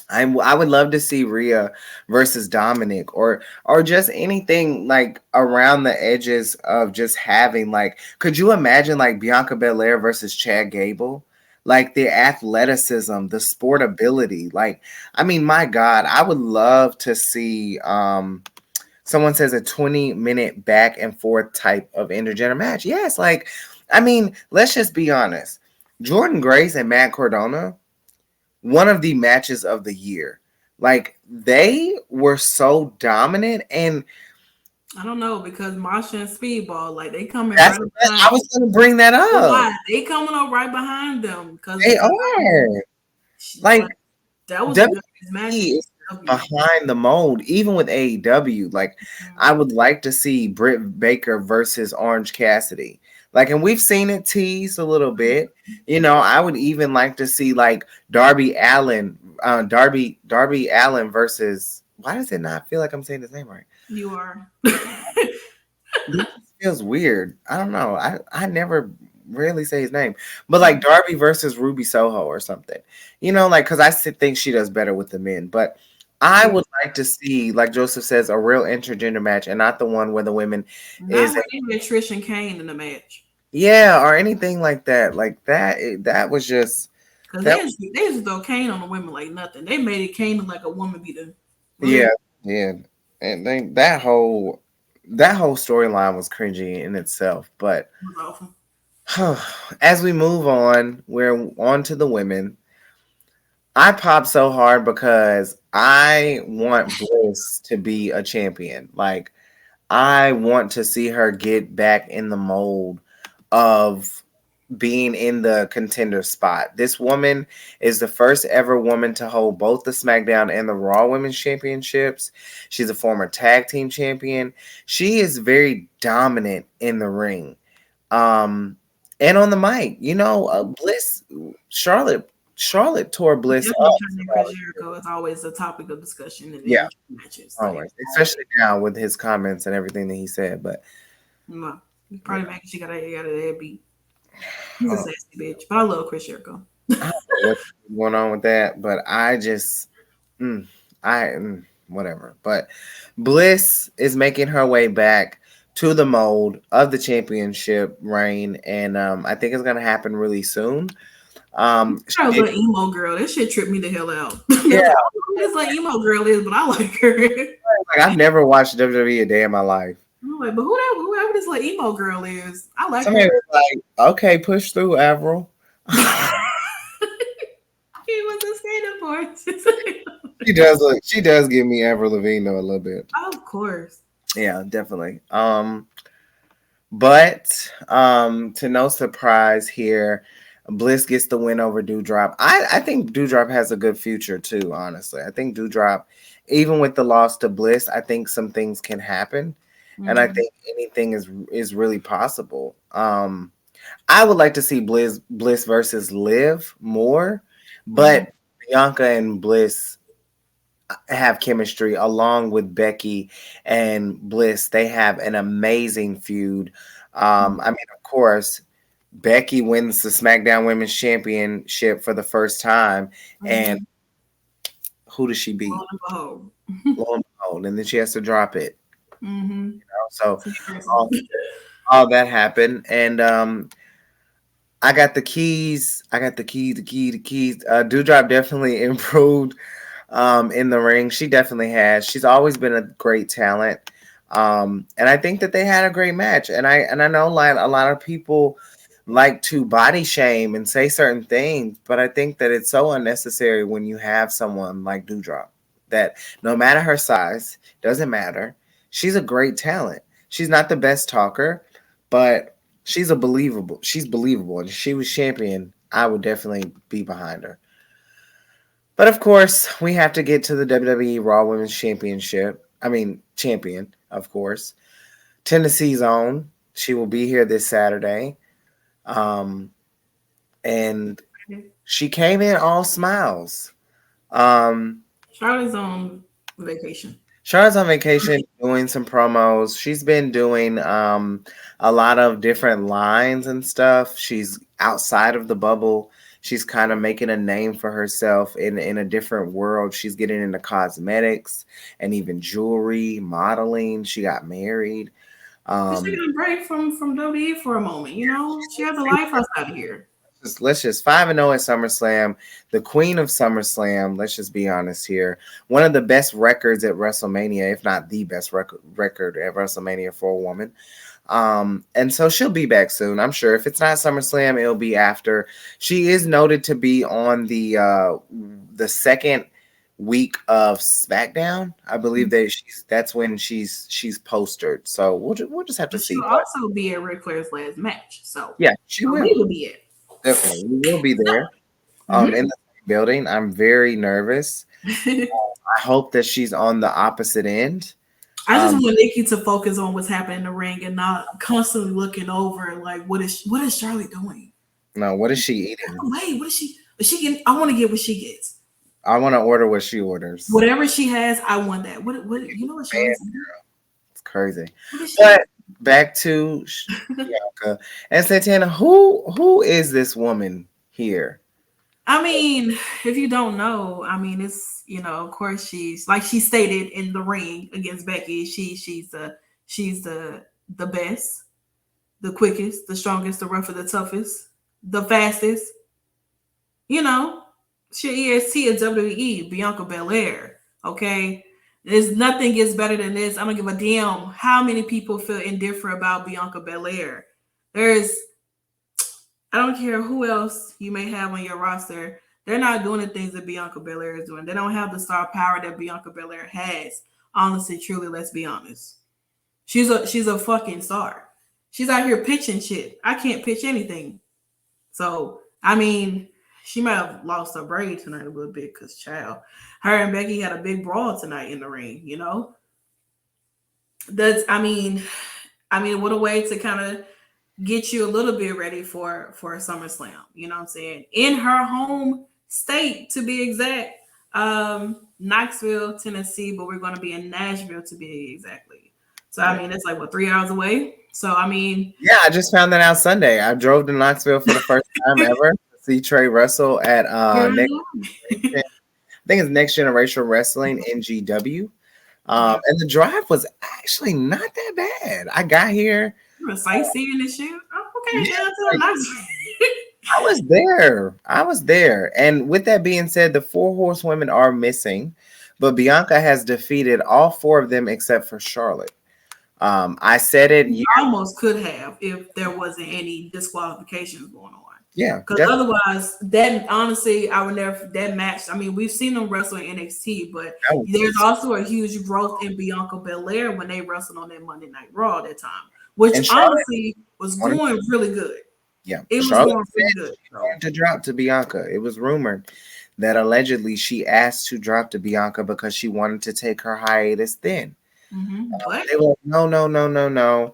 I would love to see Rhea versus Dominic or just anything like around the edges of just having like, could you imagine like Bianca Belair versus Chad Gable? Like the athleticism, the sportability. Like, I mean, my God, I would love to see someone says a 20-minute back and forth type of intergender match. Yes, like, I mean, let's just be honest. Jordan Grace and Matt Cardona, one of the matches of the year. Like, they were so dominant, and I don't know, because Marsha and Speedball, like, they coming that's right behind. I was going to bring that up. They coming up right behind them because They are. Like, that was WWE match. is behind the mold, even with AEW. Like, I would like to see Britt Baker versus Orange Cassidy. Like, and we've seen it teased a little bit. You know, I would even like to see like Darby Allin versus. Why does it not feel like I'm saying his name right? You are. This feels weird. I don't know. I never really say his name, but like Darby versus Ruby Soho or something. You know, like, because I think she does better with the men, but I would like to see, like Joseph says, a real intergender match and not the one where the women is Trish and Kane in the match. Yeah, or anything like that. Like that was just because they just throw Kane on the women like nothing. They made it Kane look like a woman beater. Yeah, and that whole storyline was cringy in itself. But as we move on, we're on to the women. I popped so hard because I want Bliss to be a champion. Like, I want to see her get back in the mold of being in the contender spot. This woman is the first ever woman to hold both the SmackDown and the Raw Women's Championships. She's a former tag team champion. She is very dominant in the ring. And on the mic, you know, Bliss, Charlotte tore Bliss up. Chris Jericho is always a topic of discussion in the matches. Always, especially now with his comments and everything that he said. But no, probably making she got a beat. He's a sassy bitch, but I love Chris Jericho. I don't know what's going on with that, but I just, whatever. But Bliss is making her way back to the mold of the championship reign, and I think it's gonna happen really soon. Little emo girl, that shit tripped me the hell out. Yeah, it's like emo girl is, but I like her. Like, I've never watched WWE a day in my life. I'm like, but whoever this like emo girl is, I like Somebody her. was like, okay, push through, Avril. He was a skater boy. She does give me Avril Lavigne though a little bit. Of course. Yeah, definitely. But to no surprise here, Bliss gets the win over Doudrop. I think Doudrop has a good future too, honestly. I think Doudrop, even with the loss to Bliss, I think some things can happen. Mm-hmm. And I think anything is really possible. I would like to see Bliss versus Liv more, but Bianca and Bliss have chemistry along with Becky and Bliss. They have an amazing feud. I mean, of course, Becky wins the SmackDown Women's Championship for the first time, and who does she beat? Lo and behold, and then she has to drop it. Mm-hmm. You know, so all that happened, and I got the keys. Doudrop definitely improved in the ring. She definitely has. She's always been a great talent, and I think that they had a great match. And I know like a lot of people like to body shame and say certain things, but I think that it's so unnecessary when you have someone like Doudrop. that no matter her size, doesn't matter. She's a great talent. She's not the best talker, but she's believable. She's believable. And if she was champion, I would definitely be behind her. But of course, we have to get to the WWE Raw Women's Championship. I mean, champion, of course. Tennessee's own. She will be here this Saturday. And she came in all smiles. Charlotte's on vacation. Charlotte's on vacation doing some promos. She's been doing a lot of different lines and stuff. She's outside of the bubble. She's kind of making a name for herself in a different world. She's getting into cosmetics and even jewelry, modeling. She got married. She's taking a break from WWE for a moment. You know, she has a life outside of here. Let's just 5-0 at SummerSlam, the queen of SummerSlam. Let's just be honest here. One of the best records at WrestleMania, if not the best record at WrestleMania for a woman. And so she'll be back soon, I'm sure. If it's not SummerSlam, it'll be after. She is noted to be on the second week of SmackDown. I believe that's when she's postered. So we'll just have to see. She'll also be at Ric Flair's last match. So yeah, she will. We will be it. Definitely, we will be there. In the building. I'm very nervous. I hope that she's on the opposite end. I just want Nikki to focus on what's happening in the ring and not constantly looking over like what is Charlotte doing? No, what is she eating? Oh, wait, what is she? She getting? I want to get what she gets. I want to order what she orders. Whatever she has, I want that. What you know what she has? It's crazy. But back to Bianca and Santana. Who is this woman here? I mean, if you don't know, I mean, it's, you know, of course she's like she stated in the ring against Becky. She's the best, the quickest, the strongest, the rougher, the toughest, the fastest. You know, she EST at WWE, Bianca Belair. Okay. There's nothing gets better than this. I don't give a damn how many people feel indifferent about Bianca Belair. I don't care who else you may have on your roster. They're not doing the things that Bianca Belair is doing. They don't have the star power that Bianca Belair has. Honestly, truly, let's be honest. She's a fucking star. She's out here pitching shit. I can't pitch anything. So, I mean, she might have lost her braid tonight a little bit because, child, her and Becky had a big brawl tonight in the ring, you know? I mean, what a way to kind of get you a little bit ready for SummerSlam. You know what I'm saying? In her home state, to be exact, Knoxville, Tennessee, but we're going to be in Nashville to be exactly. So, I mean, it's like, 3 hours away? So, I mean. Yeah, I just found that out Sunday. I drove to Knoxville for the first time ever to see Trey Russell at I think it's Next Generation Wrestling, NGW. And the drive was actually not that bad. I got here. You were sightseeing and shit? Oh, okay. Yeah, I was there. And with that being said, the 4 horsewomen are missing, but Bianca has defeated all 4 of them except for Charlotte. I said it. You almost could have if there wasn't any disqualifications going on. Yeah. Because otherwise, honestly, I would never, that match, I mean, we've seen them wrestle in NXT, but there's also a huge growth in Bianca Belair when they wrestled on that Monday Night Raw that time, which honestly was going really good. Yeah. It was going really good. She wanted to drop to Bianca. It was rumored that allegedly she asked to drop to Bianca because she wanted to take her hiatus then. They were no.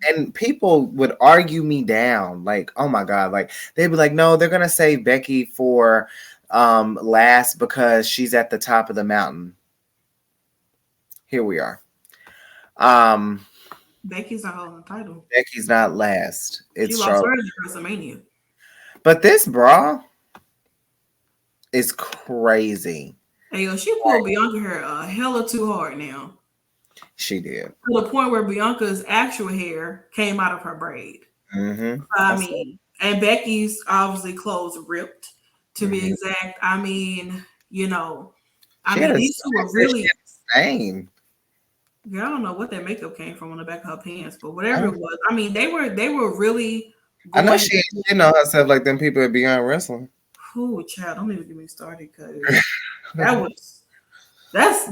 And people would argue me down, like, oh my god, like they'd be like, no, they're gonna save Becky for last because she's at the top of the mountain. Here we are. Becky's not holding the title. Becky's not last. It's she lost hers at WrestleMania. But this bra is crazy. Hey, yo, she pulled Bianca hair hella too hard now. She did. To the point where Bianca's actual hair came out of her braid. I mean, and Becky's obviously clothes ripped, to be exact. I mean, you know, these two were really insane. Yeah, I don't know what that makeup came from on the back of her pants, but whatever it was, I mean, they were really. I know she didn't know herself like them people at Beyond Wrestling. Oh, child, don't even get me started because that was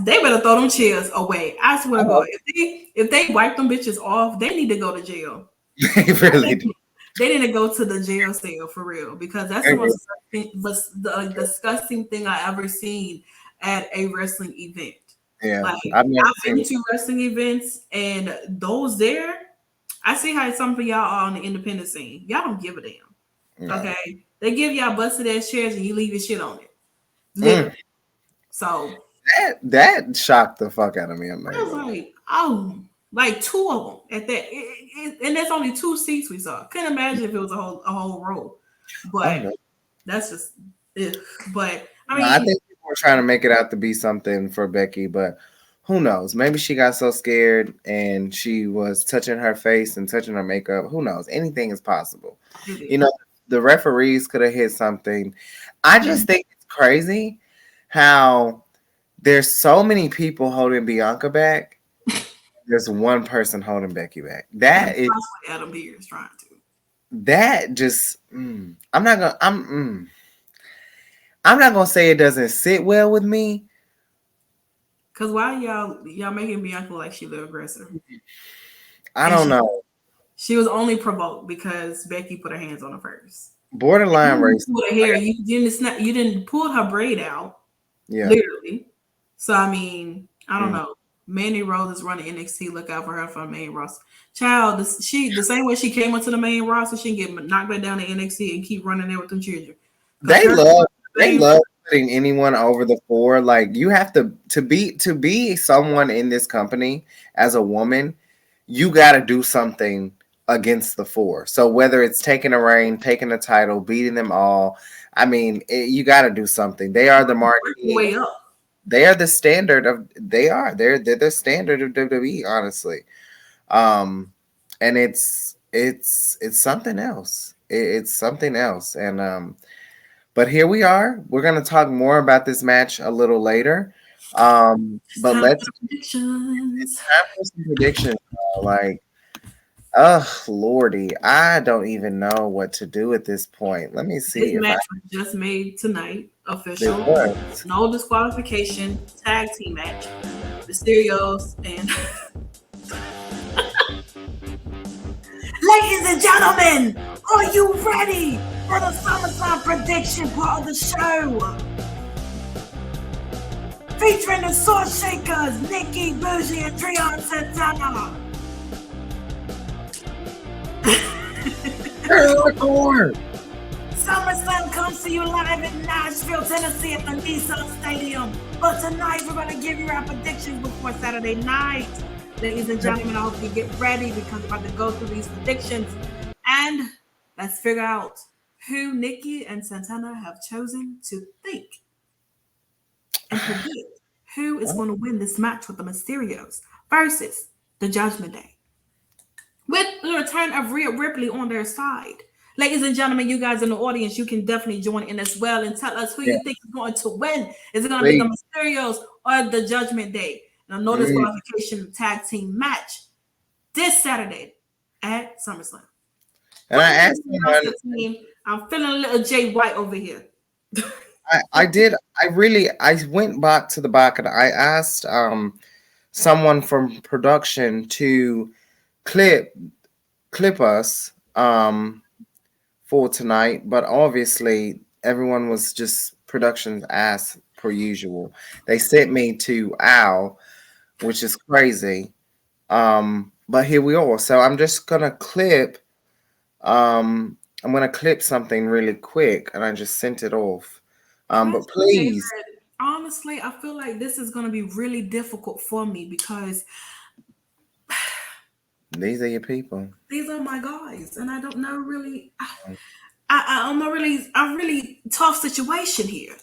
They better throw them chairs away. I swear to God, if they wipe them bitches off, they need to go to jail. They really do. They need to go to the jail cell for real, because that's the disgusting thing I ever seen at a wrestling event. Yeah, like I've never I've been seen to wrestling events, and those there, I see how some of y'all are on the independent scene. Y'all don't give a damn. No. Okay, they give y'all busted ass chairs and you leave your shit on it. Literally. So that shocked the fuck out of me. I was like, oh, like two of them at that, and there's only two seats we saw. Couldn't imagine if it was a whole row, but that's just it. But I mean, I think people were trying to make it out to be something for Becky, but who knows? Maybe she got so scared and she was touching her face and touching her makeup. Who knows? Anything is possible. You know, the referees could have hit something. I just think it's crazy how there's so many people holding Bianca back. There's one person holding Becky back. That is what Adam Pearce is trying to. That just I'm not gonna say it doesn't sit well with me. Cause why y'all making Bianca like she the aggressor? I don't know. She was only provoked because Becky put her hands on her first. Borderline racist. Her hair. You didn't pull her braid out. Yeah. Literally. So I mean, I don't know. Mandy Rose is running NXT. Look out for her for main roster. Child, the same way she came onto the main roster, she can get knocked back down to NXT and keep running there with them children. They love putting anyone over the floor. Like, you have to be someone in this company as a woman, you got to do something against the four. So whether it's taking a reign, taking a title, beating them all, I mean, you got to do something. They are the marquee. Way up. They are the standard of. They're the standard of WWE, honestly. And it's something else. It's something else. And but here we are. We're gonna talk more about this match a little later. But it's time for some predictions. Like, Lordy, I don't even know what to do at this point. Let me see. This match was just made tonight, official. No disqualification, tag team match. Mysterios and ladies and gentlemen, are you ready for the SummerSlam prediction part of the show? Featuring the Salt Shakkas, Nikki, Bougie, and Trion Santana. SummerSlam comes to you live in Nashville, Tennessee at the Nissan Stadium. But tonight we're going to give you our predictions before Saturday night. Ladies and gentlemen, I hope you get ready because we're about to go through these predictions. And let's figure out who Nikki and Santana have chosen to think and predict who is going to win this match with the Mysterios versus the Judgment Day. With the return of Rhea Ripley on their side. Ladies and gentlemen, you guys in the audience, you can definitely join in as well and tell us who you think is going to win. Is it going to be the Mysterios or the Judgment Day? Now, no disqualification tag team match this Saturday at SummerSlam. And I asked him, I'm feeling a little Jay White over here. I went back to the back and I asked someone from production to clip us for tonight, but obviously everyone was just production's ass per usual. They sent me to Al, which is crazy. But here we are. So I'm just gonna clip. I'm gonna clip something really quick, and I just sent it off. But please. Honestly, I feel like this is gonna be really difficult for me because these are your people. These are my guys, and I don't know really. I'm a really tough situation here.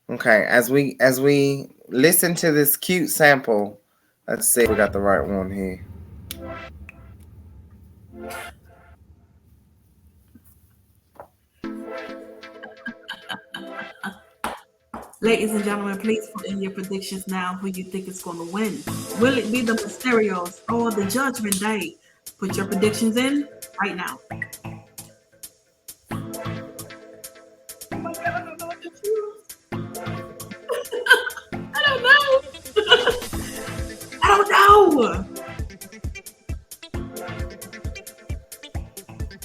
Okay, as we listen to this cute sample, let's see if we got the right one here. Ladies and gentlemen, please put in your predictions now who you think is going to win. Will it be the Mysterios or the Judgment Day? Put your predictions in right now. Oh my God, I don't know what to choose. I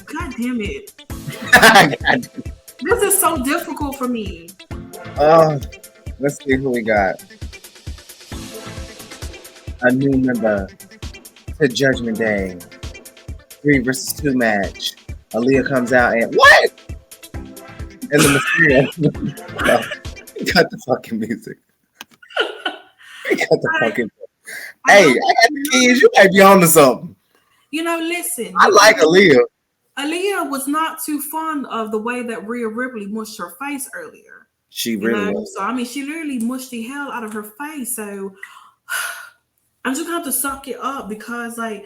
God damn it. This is so difficult for me. Let's see who we got. A new member to Judgment Day. 3 versus 2 match. Aaliyah comes out and what? And the Mysterio. Cut the fucking music. Cut the fucking. Hey, I got the keys. You might be on to something. You know, listen. I like Aaliyah. Aaliyah was not too fond of the way that Rhea Ripley mushed her face earlier. She really was. So, I mean, she literally mushed the hell out of her face. So, I'm just going to have to suck it up because, like,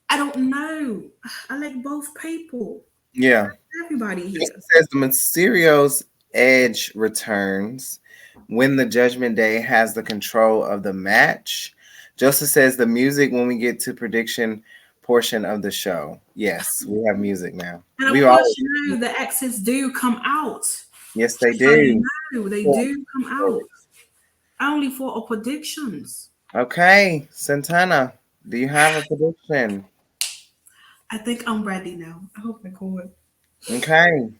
I don't know. I like both people. Yeah. Everybody here. It says the Mysterio's edge returns when the Judgment Day has the control of the match. Joseph says the music when we get to prediction portion of the show. Yes, we have music now. And of course, you know, the exes do come out. Yes, they do. They do come out. Only for our predictions. Okay, Santana, do you have a prediction? I think I'm ready now. I hope I record. Okay.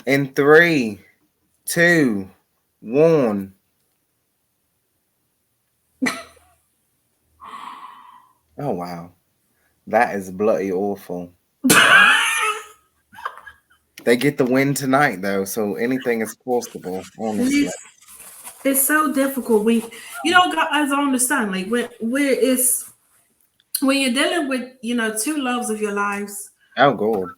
In 3, 2, 1. Oh, wow. That is bloody awful. They get the win tonight, though, so anything is possible, honestly. It's so difficult. Guys, I understand. Like, when you're dealing with, two loves of your lives. Oh, God.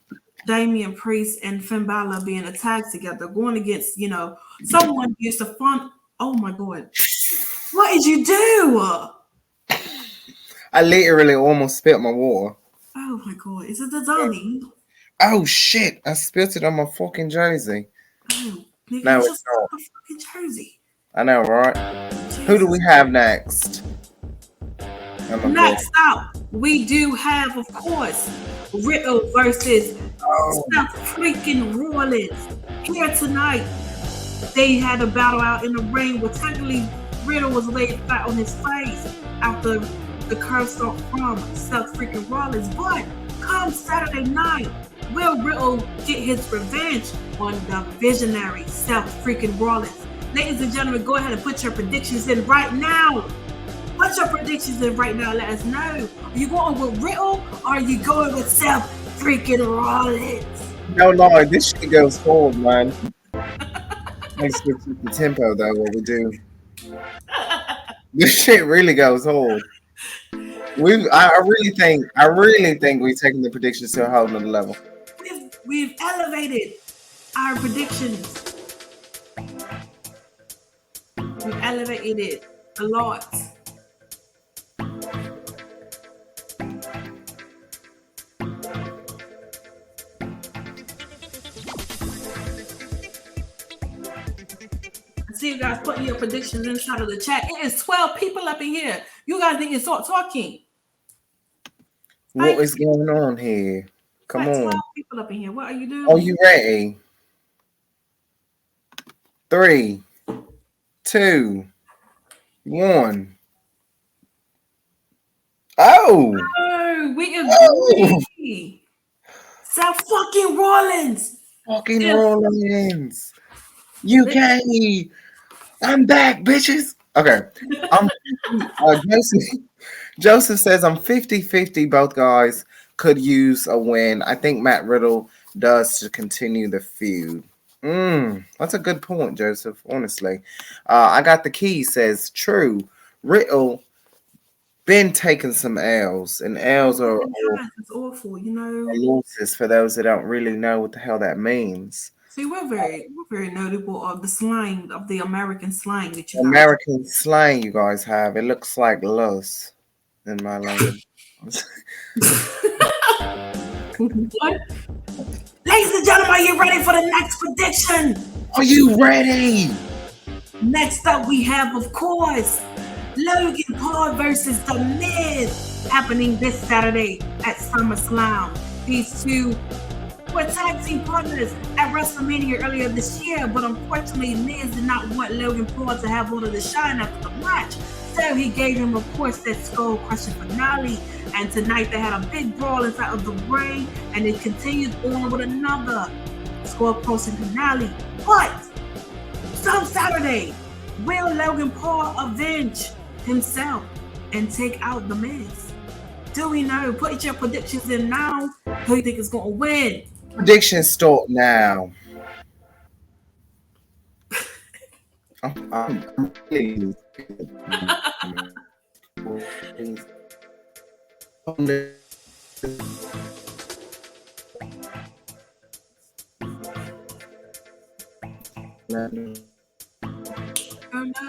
Damian Priest and Finn Balor being attacked together, going against, someone used to fun. Oh, my God. What did you do? I literally almost spilled my water. Oh my God. Is it the Donnie? Oh shit. I spilled it on my fucking jersey. Oh, nigga, no, just the fucking jersey. I know, right? Jesus. Who do we have next? Next up, we do have, of course, Riddle versus Seth freaking Rollins. Here tonight, they had a battle out in the ring where technically Riddle was laid flat on his face after the curve stomp from Seth freaking Rollins. But come Saturday night, will Riddle get his revenge on the visionary Seth freaking Rollins? Ladies and gentlemen, go ahead and put your predictions in right now. Put your predictions in right now. Let us know. Are you going with Riddle or are you going with Seth freaking Rollins? No, this shit goes forward, man. Let's switch the tempo though. What we do? This shit really goes hard. I really think we've taken the predictions to a whole nother level. We've elevated our predictions. We've elevated it a lot. I see you guys putting your predictions inside of the chat. It is 12 people up in here. You guys need to start talking. What is going on here? Come on. 12 people up in here. What are you doing? Are you ready? 3, 2, 1. Oh, we agree. Seth fucking Rollins. Rollins. UK. I'm back, bitches. Okay. Joseph says I'm 50-50. Both guys could use a win. I think Matt Riddle does to continue the feud. That's a good point, Joseph, honestly. I got the key, says true. Riddle been taking some L's, and L's are awful, losses for those that don't really know what the hell that means. See, we're very notable of the slang, of the American slang that you American slang you guys have. It looks like loss in my language. What? Ladies and gentlemen, are you ready for the next prediction? Are you ready? Next up, we have, of course, Logan Paul versus The Miz happening this Saturday at SummerSlam. These two were tag team partners at WrestleMania earlier this year, but unfortunately, Miz did not want Logan Paul to have all of the shine after the match. So he gave him, of course, that skull crushing finale. And tonight they had a big brawl inside of the ring, and it continued on with another skull crushing finale. But some Saturday, will Logan Paul avenge himself and take out the Miz? Do we know? Put your predictions in now. Who do you think is going to win? Prediction start now. I'm really Oh no,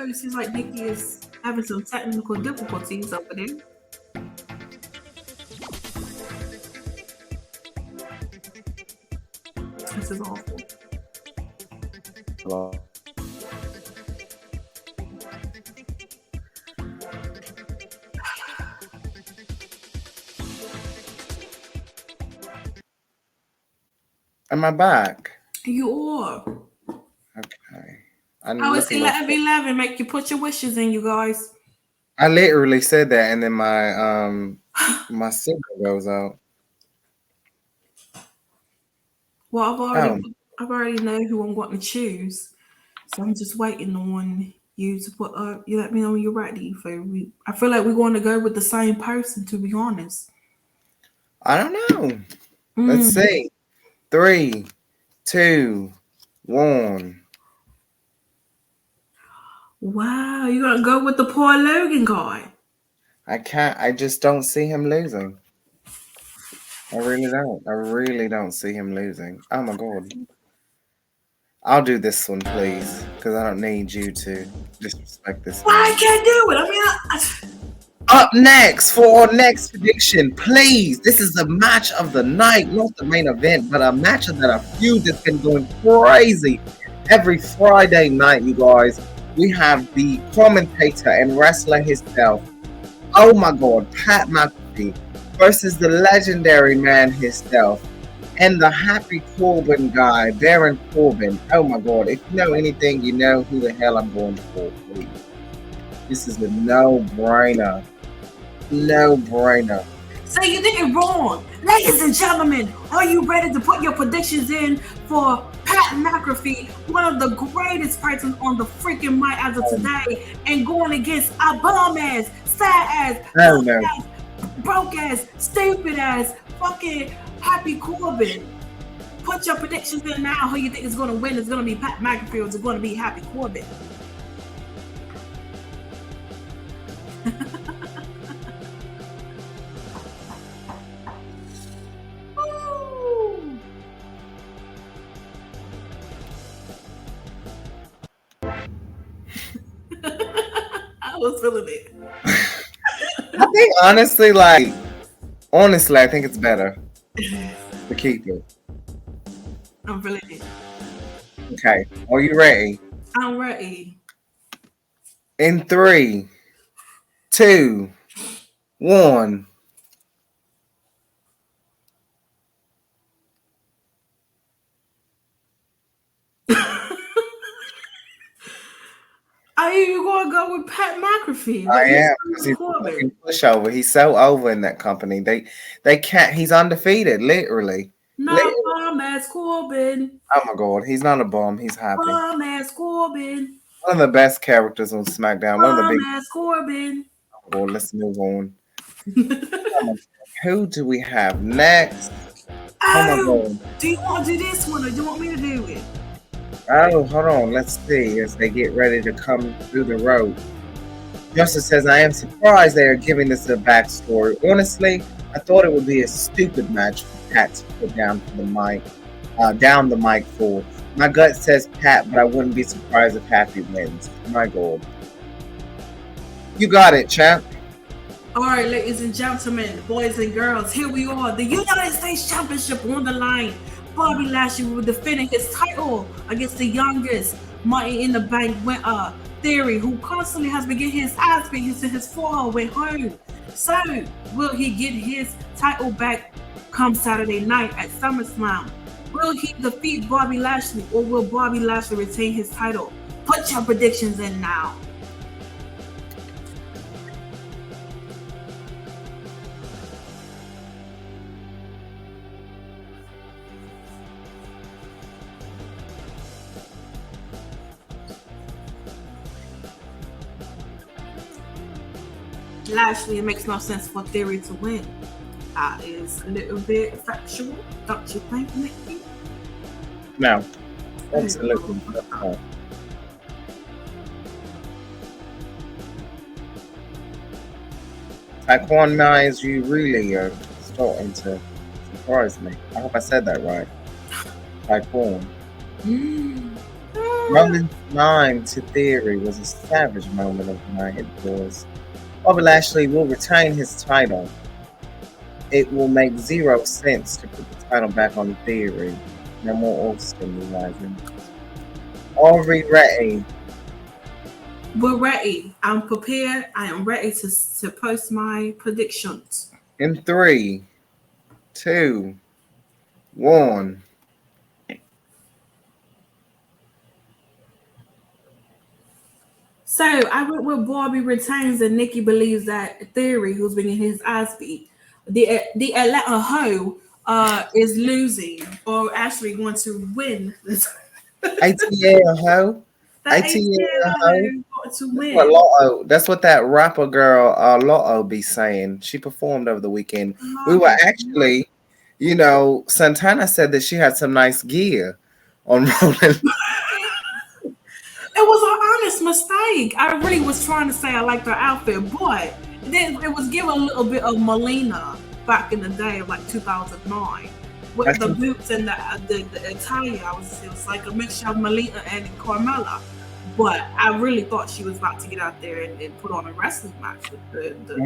it seems like Nikki is having some technical difficulties over there. This is awful. Hello. Am I back? You are. Okay. Oh, it's 11:11. Make you put your wishes in, you guys. I literally said that, and then my my signal goes out. Well, I've already know who I'm going to choose, so I'm just waiting on you to put up. You let me know when you're ready. I feel like we're going to go with the same person, to be honest. I don't know. Let's see. 3, 2, 1. Wow, you're gonna go with the poor Logan guy. I can't. I just don't see him losing. I really don't. I really don't see him losing. Oh my god. I'll do this one, please, because I don't need you to disrespect this. Why I can't do it? I mean, Up next for our next prediction, please. This is a match of the night, not the main event, but a match that a feud that's been going crazy every Friday night, you guys. We have the commentator and wrestler himself. Oh my god, Pat McAfee versus the legendary man himself and the Happy Corbin guy, Baron Corbin. Oh my god, if you know anything, you know who the hell I'm going for, please. This is a no-brainer. No-brainer. so you did it wrong. Ladies and gentlemen, are you ready to put your predictions in for Pat McAfee, one of the greatest persons on the freaking mic as of today, and going against a bum-ass, sad-ass, ass, broke-ass, stupid-ass, fucking Happy Corbin? Put your predictions in now. Who you think is going to win? Is going to be Pat McAfee or is it going to be Happy Corbin? I was feeling it. I think honestly, I think it's better to keep it. I'm feeling it. Okay, are you ready? I'm ready. In 3, 2, 1. Are you going to go with Pat McAfee? I am, because he's a fucking pushover. He's so over in that company. They can't. He's undefeated, literally. Bum-ass Corbin. Oh my god, he's not a bum. He's happy. Bum-ass Corbin. One of the best characters on SmackDown. One of the big. Bum-ass Corbin. Oh, let's move on. Who do we have next? Oh my god. Do you want to do this one or do you want me to do it? Oh, hold on. Let's see as they get ready to come through the road. Justice says, I am surprised they are giving this a backstory. Honestly, I thought it would be a stupid match for Pat to put down the mic for. My gut says Pat, but I wouldn't be surprised if Happy wins. My god. You got it, champ. All right, ladies and gentlemen, boys and girls, here we are. The United States Championship on the line. Bobby Lashley will be defending his title against the youngest Money in the Bank winner, Theory, who constantly has been getting his ass beat into his forehead way home. So, will he get his title back come Saturday night at SummerSlam? Will he defeat Bobby Lashley or will Bobby Lashley retain his title? Put your predictions in now. Lashley, it makes no sense for Theory to win. That is a little bit factual, don't you think, Nikki? No, absolutely. No. Taekwon Mize, you really are starting to surprise me. I hope I said that right. Taekwon. Roman's 9 to Theory was a savage moment of the night, boys. Bobby Lashley will retain his title. It will make zero sense to put the title back on Theory. No more Austin realizing. Are we ready? We're ready. I'm prepared. I am ready to post my predictions. In 3, 2, 1. So I went with Bobby retains and Nikki believes that Theory, who's been in his ass beat, the Atlanta Ho is losing or actually going to win this. ATL ho. ATL ho. To win. That's what that rapper girl Lotto be saying. She performed over the weekend. We were actually, Santana said that she had some nice gear on rolling. It was an honest mistake. I really was trying to say I liked her outfit, but then it was giving a little bit of Melina back in the day of like 2009 with the boots and the attire. It was like a mixture of Melina and Carmella. But I really thought she was about to get out there and put on a wrestling match with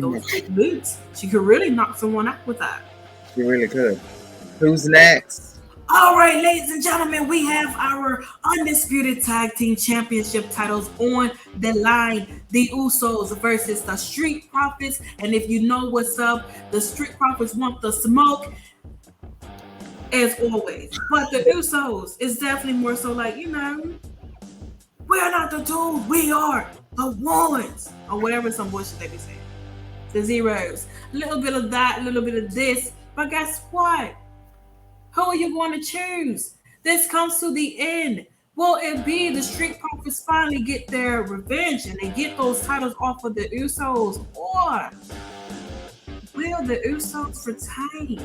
those big boots. She could really knock someone out with that. She really could. Who's next? All right, ladies and gentlemen, we have our undisputed tag team championship titles on the line. The Usos versus the Street Profits. And if you know what's up, the Street Profits want the smoke, as always. But the Usos is definitely more so like, we're not the tools, we are the ones. Or whatever, some bullshit they be saying. The zeros. A little bit of that, a little bit of this. But guess what? Who are you going to choose? This comes to the end. Will it be the Street Profits finally get their revenge and they get those titles off of the Usos? Or will the Usos retain?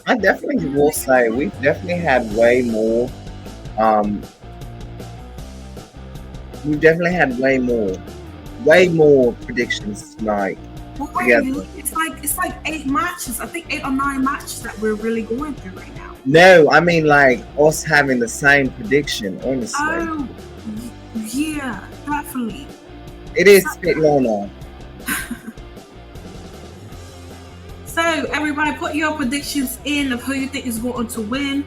I definitely will say we've definitely had way more. We've definitely had way more predictions tonight. Well, it's like 8 matches. I think 8 or 9 matches that we're really going through right now. No, I mean like us having the same prediction, honestly. Oh, yeah, definitely. It is spit Lona. So, everybody, put your predictions in of who you think is going to win.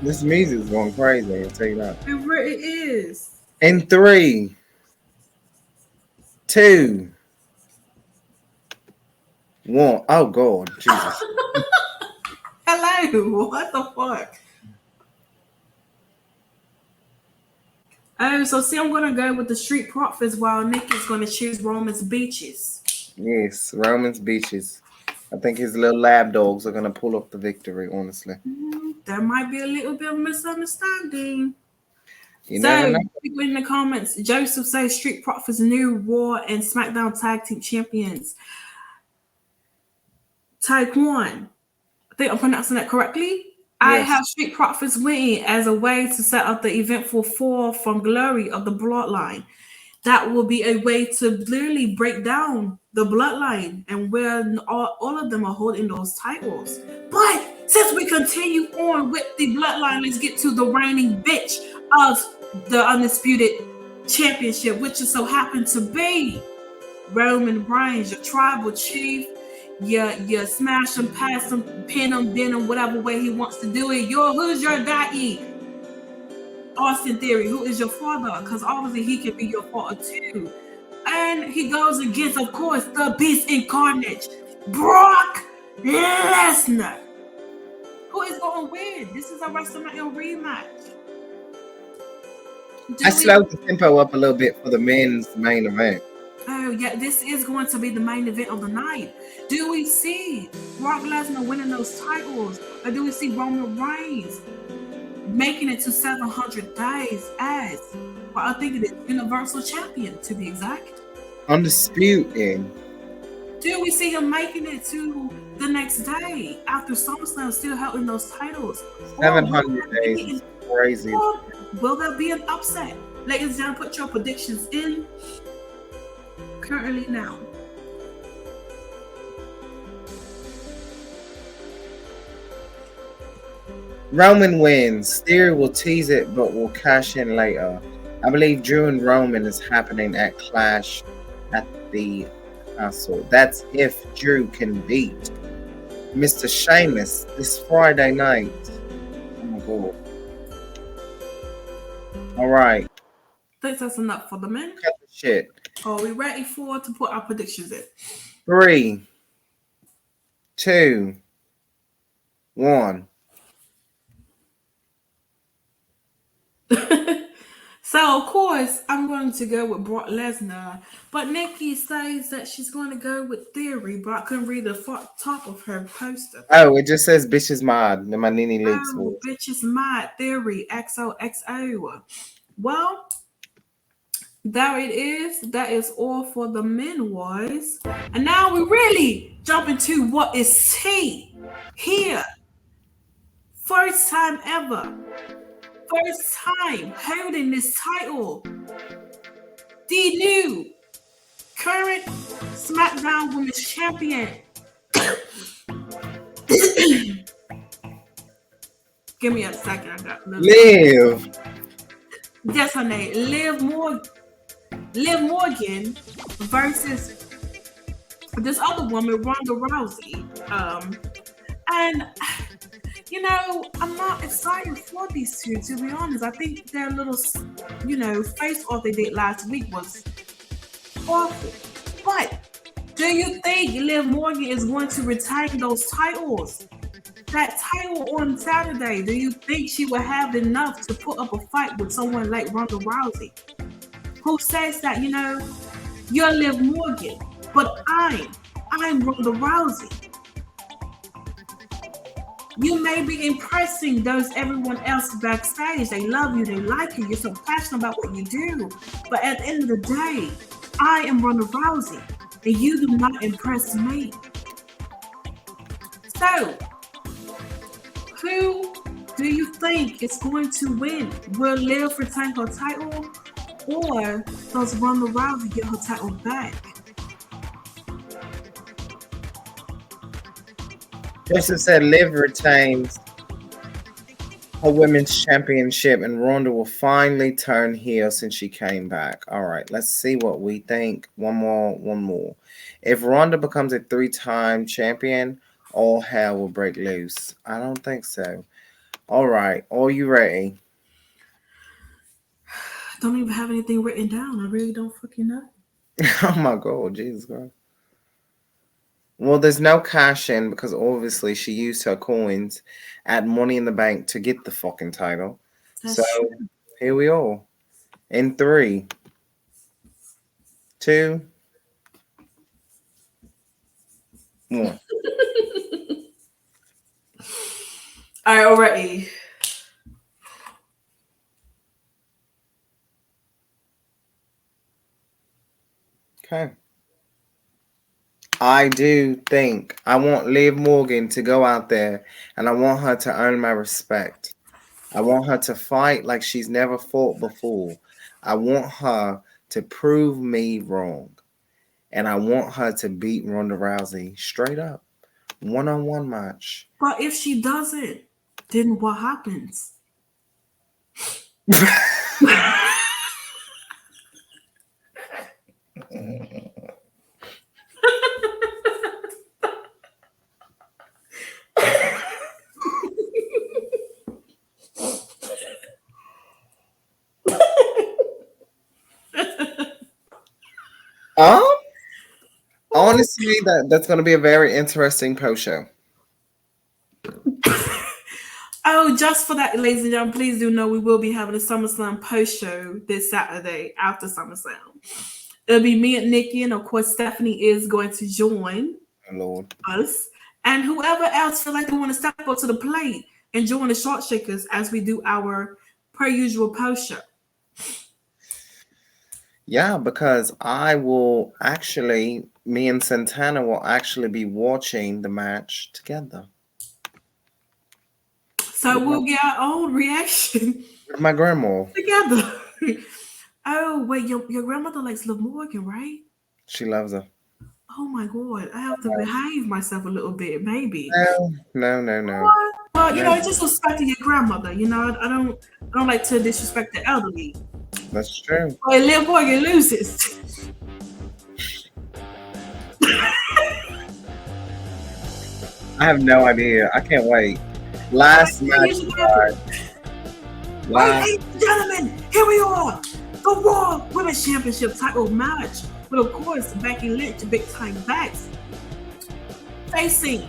This music is going crazy, I'll tell you that. It really is. In 3, 2, 1. Oh, God. Jesus. Hello. What the fuck? So see, I'm going to go with the Street Profits while Nick is going to choose Roman's Beaches. Yes, Roman's Beaches. I think his little lab dogs are going to pull off the victory, honestly. There might be a little bit of misunderstanding. So, people in the comments, Joseph says Street Profits new Raw and SmackDown Tag Team Champions. Taekwon, I think I'm pronouncing that correctly. Yes. I have Street Profits winning as a way to set up the eventful fall from glory of the bloodline. That will be a way to literally break down the bloodline and where all of them are holding those titles. But since we continue on with the bloodline, let's get to the reigning bitch of the Undisputed Championship, which just so happened to be Roman Reigns, your tribal chief. You smash him, pass him, pin him, bend him, whatever way he wants to do it. Who's your daddy? Austin Theory, who is your father? Because obviously he can be your father too. And he goes against, of course, the Beast Incarnate, Brock Lesnar. Who is going to win? This is a WrestleMania rematch. I slowed the tempo up a little bit for the men's main event. Oh, yeah, this is going to be the main event of the night. Do we see Brock Lesnar winning those titles? Or do we see Roman Reigns making it to 700 days as, well, I think it is Universal Champion to be exact. Undisputed. Do we see him making it to the next day after SummerSlam, still holding those titles? 700 days is crazy. Or will there be an upset? Ladies and gentlemen, put your predictions in currently now. Roman wins. Theory will tease it, but will cash in later. I believe Drew and Roman is happening at Clash at the Castle. That's if Drew can beat Mr. Sheamus this Friday night. Oh my god. Alright. Think that's enough for the men. Cut the shit. Are we ready to put our predictions in? 3, 2, 1. So, of course, I'm going to go with Brock Lesnar. But Nikki says that she's going to go with Theory, but I couldn't read the top of her poster. Oh, it just says bitch is mad. And my Nini leaks. Oh, bitch is mad. Theory, XOXO. Well, there it is. That is all for the men, boys. And now we really jump into what is tea here. First time ever. First time holding this title. The new current SmackDown Women's Champion. Give me a second. I got Liv. Yes, her name. Liv Morgan versus this other woman, Ronda Rousey. And you know, I'm not excited for these two, to be honest. I think their little, face off they did last week was awful. But do you think Liv Morgan is going to retain those titles? That title on Saturday, do you think she will have enough to put up a fight with someone like Ronda Rousey? Who says that, you're Liv Morgan, but I'm Ronda Rousey. You may be impressing everyone else backstage. They love you, they like you, you're so passionate about what you do. But at the end of the day, I am Ronda Rousey, and you do not impress me. So, who do you think is going to win? Will Liv retain her title, or does Ronda Rousey get her title back? Justin said Liv retains her women's championship and Ronda will finally turn heel since she came back. All right, let's see what we think. One more. If Ronda becomes a 3-time champion, all hell will break loose. I don't think so. All right, are you ready? I don't even have anything written down. I really don't fucking know. Oh my god, Jesus Christ. Well, there's no cash in because obviously she used her coins at Money in the Bank to get the fucking title. That's true. Here we are. In 3, 2, 1. All right, already. Okay. I do think I want Liv Morgan to go out there and I want her to earn my respect. I want her to fight like she's never fought before. I want her to prove me wrong. And I want her to beat Ronda Rousey straight up. 1-on-1 match. But if she doesn't, then what happens? Honestly, that's going to be a very interesting post show. Oh, just for that, ladies and gentlemen, please do know we will be having a SummerSlam post show this Saturday after SummerSlam. It'll be me and Nikki, and of course, Stephanie is going to join Lord. us. And whoever else feel like they want to step up to the plate and join the Salt Shakkas as we do our per usual post show. Yeah, because me and Santana will actually be watching the match together. So we'll get our own reaction With my grandma. together. Oh, wait, your grandmother likes Liv Morgan, right? She loves her. Oh my God, I have to behave myself a little bit, maybe. No. Well, just respecting your grandmother. I don't like to disrespect the elderly. That's true. But Liv Morgan loses. I have no idea. I can't wait. Last match. Ladies and gentlemen, here we are. The Raw Women's Championship title match. But of course, Becky Lynch, big time backs, facing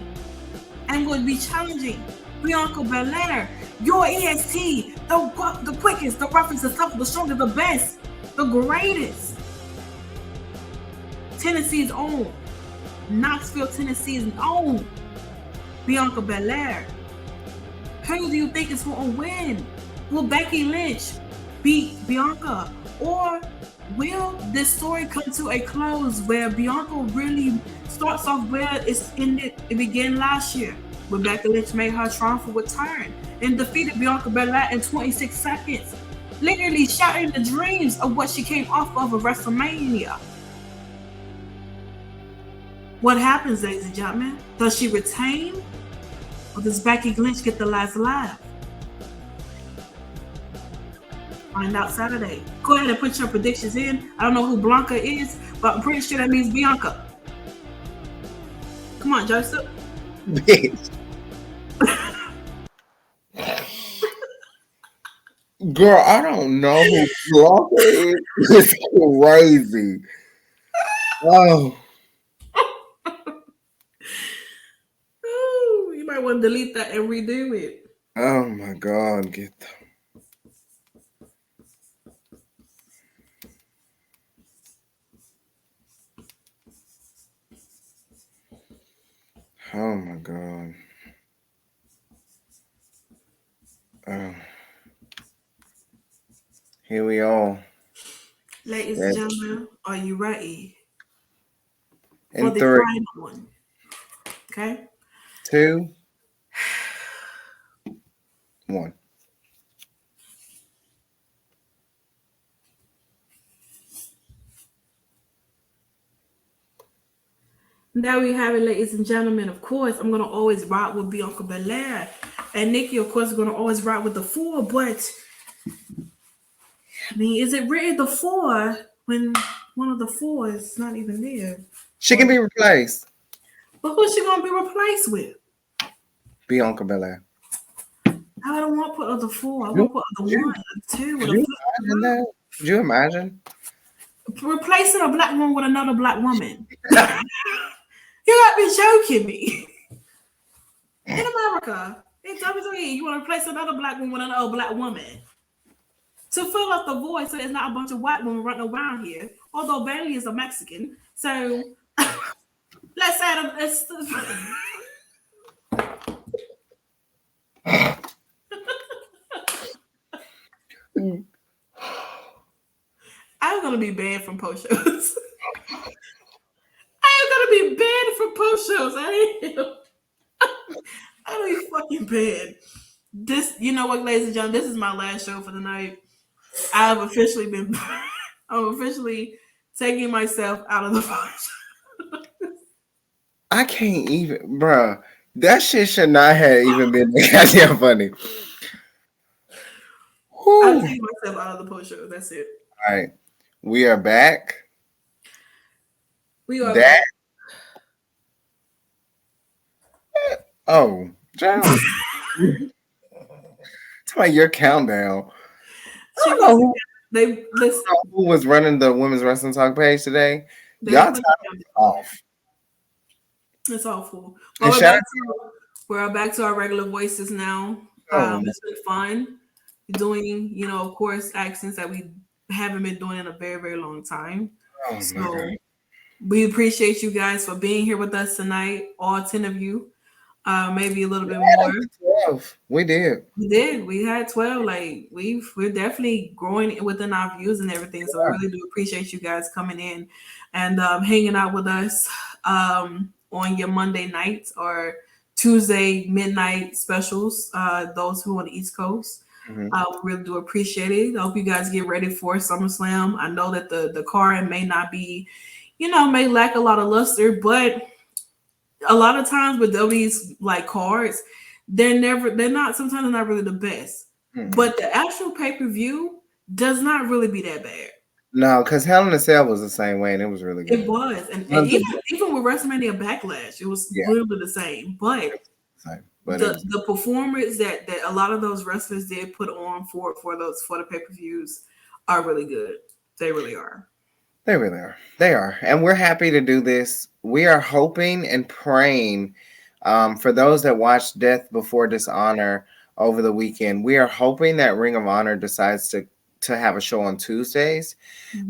and going to be challenging Bianca Belair, your EST, the quickest, the roughest, the toughest, the strongest, the best, the greatest. Tennessee's own, Knoxville, Tennessee's own Bianca Belair. Who do you think is going to win? Will Becky Lynch beat Bianca, or will this story come to a close where Bianca really starts off where it began last year, when Becky Lynch made her triumphant return and defeated Bianca Belair in 26 seconds, literally shattering the dreams of what she came off of WrestleMania? What happens, ladies and gentlemen? Does she retain, or does Becky Lynch get the last laugh? Find out Saturday. Go ahead and put your predictions in. I don't know who Blanca is, but I'm pretty sure that means Bianca. Come on, Joseph. Bitch. Girl, I don't know who Blanca is. It's crazy. Oh. Oh, you might want to delete that and redo it. Oh my God, get them. Oh my God. Here we are. Ladies and gentlemen, are you ready for In the 3, final one? Okay. 2, 1. Now we have it, ladies and gentlemen. Of course, I'm going to always ride with Bianca Belair. And Nikki, of course, is going to always ride with the 4. But, I mean, is it really the 4 when one of the 4 is not even there? She can be replaced. But who's she going to be replaced with? Bianca Belair. I don't want to put other 4. I want to put other 1, 2. Could you imagine that? Could you imagine? Replacing a black woman with another black woman. You got me joking me. In America, in WWE, you want to replace another black woman with another black woman to fill up the void, so there's not a bunch of white women running around here. Although Bailey is a Mexican, so let's add I'm gonna be banned from post shows. I'm gonna be banned from post shows. I'm gonna be fucking banned. This, you know what, ladies and gentlemen, this is my last show for the night. I'm officially taking myself out of the post show. I can't even, bruh. That shit should not have even been goddamn funny. I'm taking myself out of the post show. That's it. All right. We are back. We are back. Oh, John. Tell me your countdown. I don't know who was running the Women's Wrestling Talk page today. Y'all top off. It's awful. Well, we're back to our regular voices now. It's been fun doing, of course, accents that we haven't been doing in a very, very long time. So we appreciate you guys for being here with us tonight, all 10 of you. maybe a little bit more. 12. We did. We did. We had 12. Like we're definitely growing within our views and everything. So we really do appreciate you guys coming in and hanging out with us on your Monday nights or Tuesday midnight specials. Those who on the East Coast. We really do appreciate it. I hope you guys get ready for SummerSlam. I know that the card may not be, may lack a lot of luster, but a lot of times with these like cards, sometimes they're not really the best. But the actual pay-per-view does not really be that bad. No, because Hell in a Cell was the same way, and it was really good. It was, and even with WrestleMania Backlash, it was literally the same. But the performance that a lot of those wrestlers did put on for the pay-per-views are really good. They really are. They really are. They are. And we're happy to do this. We are hoping and praying for those that watched Death Before Dishonor over the weekend. We are hoping that Ring of Honor decides to have a show on Tuesdays.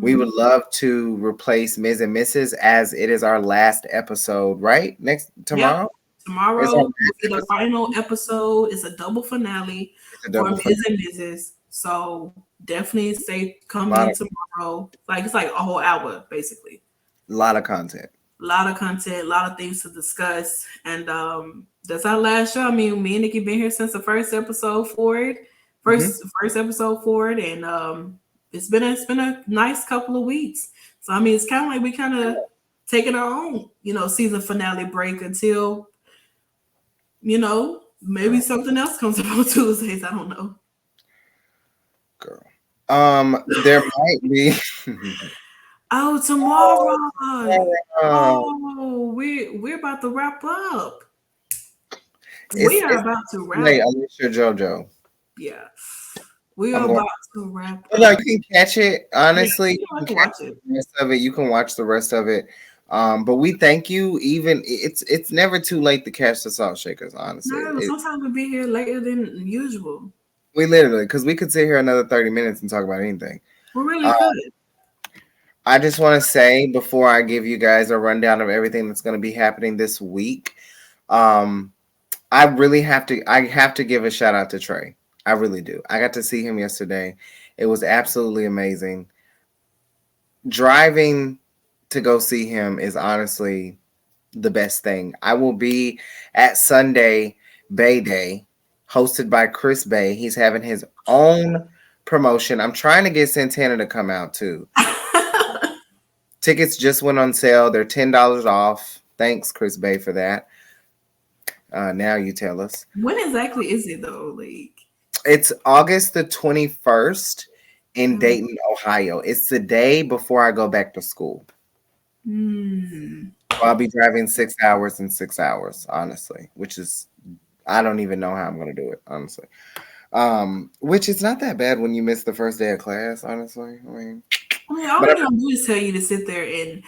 We would love to replace Ms. and Mrs. as it is our last episode, right? Tomorrow? Yep. Tomorrow is the final episode. It's a double finale for Ms. and Mrs. So definitely come in tomorrow. It's like a whole hour, basically. A lot of content. A lot of things to discuss. And that's our last show. I mean, me and Nikki been here since the first episode for it. First episode for it. And it's been a nice couple of weeks. So I mean, it's kind of like we kind of taking our own, season finale break until, maybe something else comes up on Tuesdays. I don't know. Girl. There might be. Oh, tomorrow. Oh, we're about to wrap up. We are about to wrap up. Alicia JoJo. Yeah. We are about to wrap up. Like, you can catch it, honestly. Yeah, you can watch it. The rest of it. You can watch the rest of it. But we thank you. Even it's never too late to catch the Salt Shakers, honestly. No, sometimes we'll be here later than usual. We literally, because we could sit here another 30 minutes and talk about anything. We really could. I just want to say, before I give you guys a rundown of everything that's going to be happening this week, I have to give a shout out to Trey. I really do. I got to see him yesterday. It was absolutely amazing. Driving to go see him is honestly the best thing. I will be at Sunday Bay Day, hosted by Chris Bay. He's having his own promotion. I'm trying to get Santana to come out too. Tickets just went on sale. They're $10 off. Thanks, Chris Bay, for that. Now you tell us. When exactly is it though? It's August the 21st in Dayton, Ohio. It's the day before I go back to school. So I'll be driving 6 hours and 6 hours, honestly, which is, I don't even know how I'm going to do it, honestly. Which is not that bad when you miss the first day of class, honestly. I mean, all I'm going to do is tell you to sit there and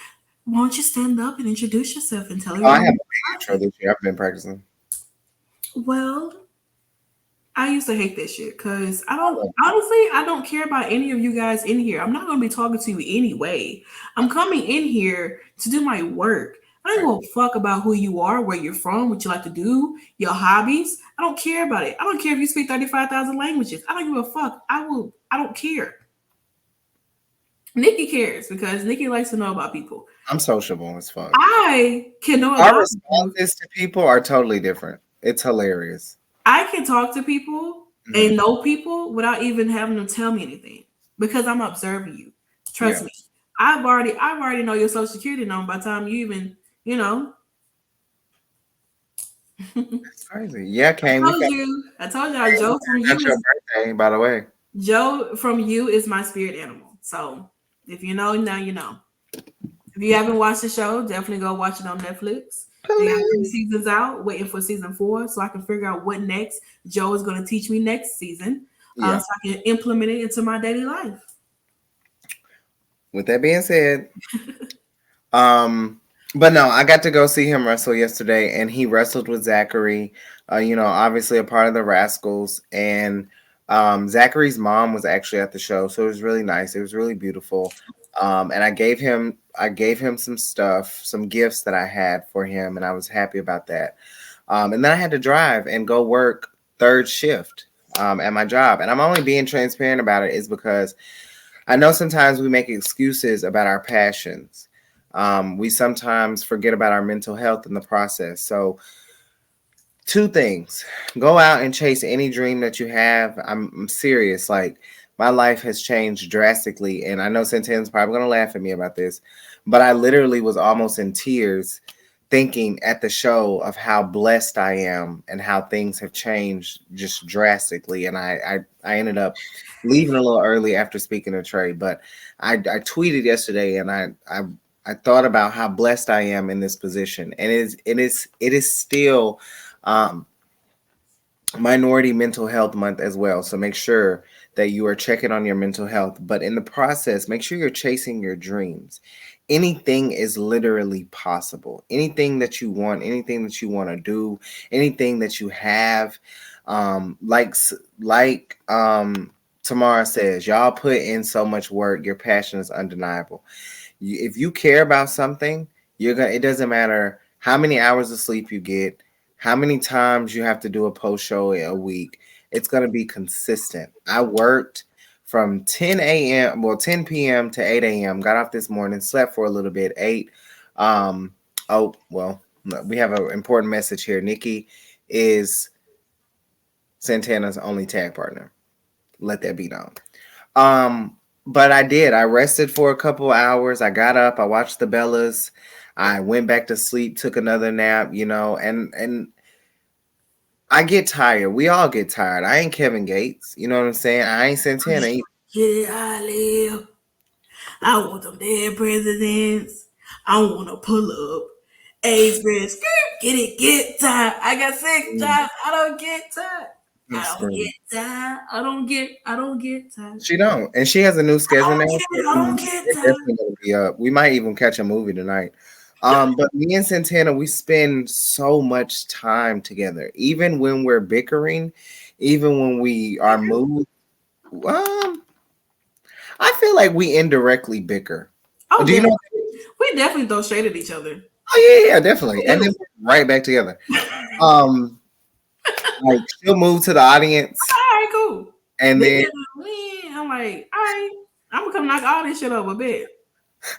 won't you stand up and introduce yourself and tell everyone. I have a big intro this year. I've been practicing. Well, I used to hate that shit because I don't care about any of you guys in here. I'm not going to be talking to you anyway. I'm coming in here to do my work. I don't give a fuck about who you are, where you're from, what you like to do, your hobbies. I don't care about it. I don't care if you speak 35,000 languages. I don't give a fuck. I don't care. Nikki cares because Nikki likes to know about people. I'm sociable as fuck. I can know about our responses to people are totally different. It's hilarious. I can talk to people and know people without even having them tell me anything because I'm observing you. Trust me. I've already know your social security number by the time you even, That's crazy. Yeah, Kane. I told you, Joe from you. That's your birthday, by the way. Joe from you is my spirit animal. So if you know, now you know. If you haven't watched the show, definitely go watch it on Netflix. They got 3 seasons out, waiting for season 4, so I can figure out what next Joe is going to teach me next season, so I can implement it into my daily life. With that being said, but no, I got to go see him wrestle yesterday, and he wrestled with Zachary. Obviously a part of the Rascals, and Zachary's mom was actually at the show, so it was really nice. It was really beautiful. And I gave him some stuff, some gifts that I had for him, and I was happy about that. And then I had to drive and go work third shift at my job. And I'm only being transparent about it is because I know sometimes we make excuses about our passions. We sometimes forget about our mental health in the process. So, two things: go out and chase any dream that you have. I'm serious. Like, my life has changed drastically. And I know Santana's probably going to laugh at me about this, but I literally was almost in tears thinking at the show of how blessed I am and how things have changed just drastically. And I ended up leaving a little early after speaking to Trey, but I tweeted yesterday and I thought about how blessed I am in this position. And it is still Minority Mental Health Month as well. So make sure that you are checking on your mental health, but in the process, make sure you're chasing your dreams. Anything is literally possible. Anything that you want, anything that you want to do, anything that you have, like Tamara says, y'all put in so much work. Your passion is undeniable. If you care about something, it doesn't matter how many hours of sleep you get, how many times you have to do a post show a week. It's going to be consistent. I worked from 10 p.m. to 8 a.m. Got off this morning, slept for a little bit, ate. We have an important message here. Nikki is Santana's only tag partner. Let that be known. But I did. I rested for a couple hours. I got up. I watched the Bellas. I went back to sleep, took another nap, and I get tired. We all get tired. I ain't Kevin Gates. You know what I'm saying? I ain't Santana either. Yeah, I live. I want them dead presidents. I want to pull up. AIDS risk. Get tired. I got sick tired. I don't get tired. I don't get tired. She don't. And she has a new schedule now. I don't get It's tired. definitely gonna be up. We might even catch a movie tonight. But me and Santana, we spend so much time together. Even when we're bickering, even when we are moved. I feel like we indirectly bicker. Oh, do you know? We definitely throw shade at each other. Oh yeah, definitely. And then right back together. Like, she'll move to the audience. All right, cool. And then I'm like, all right, I'm gonna come knock all this shit over a bit.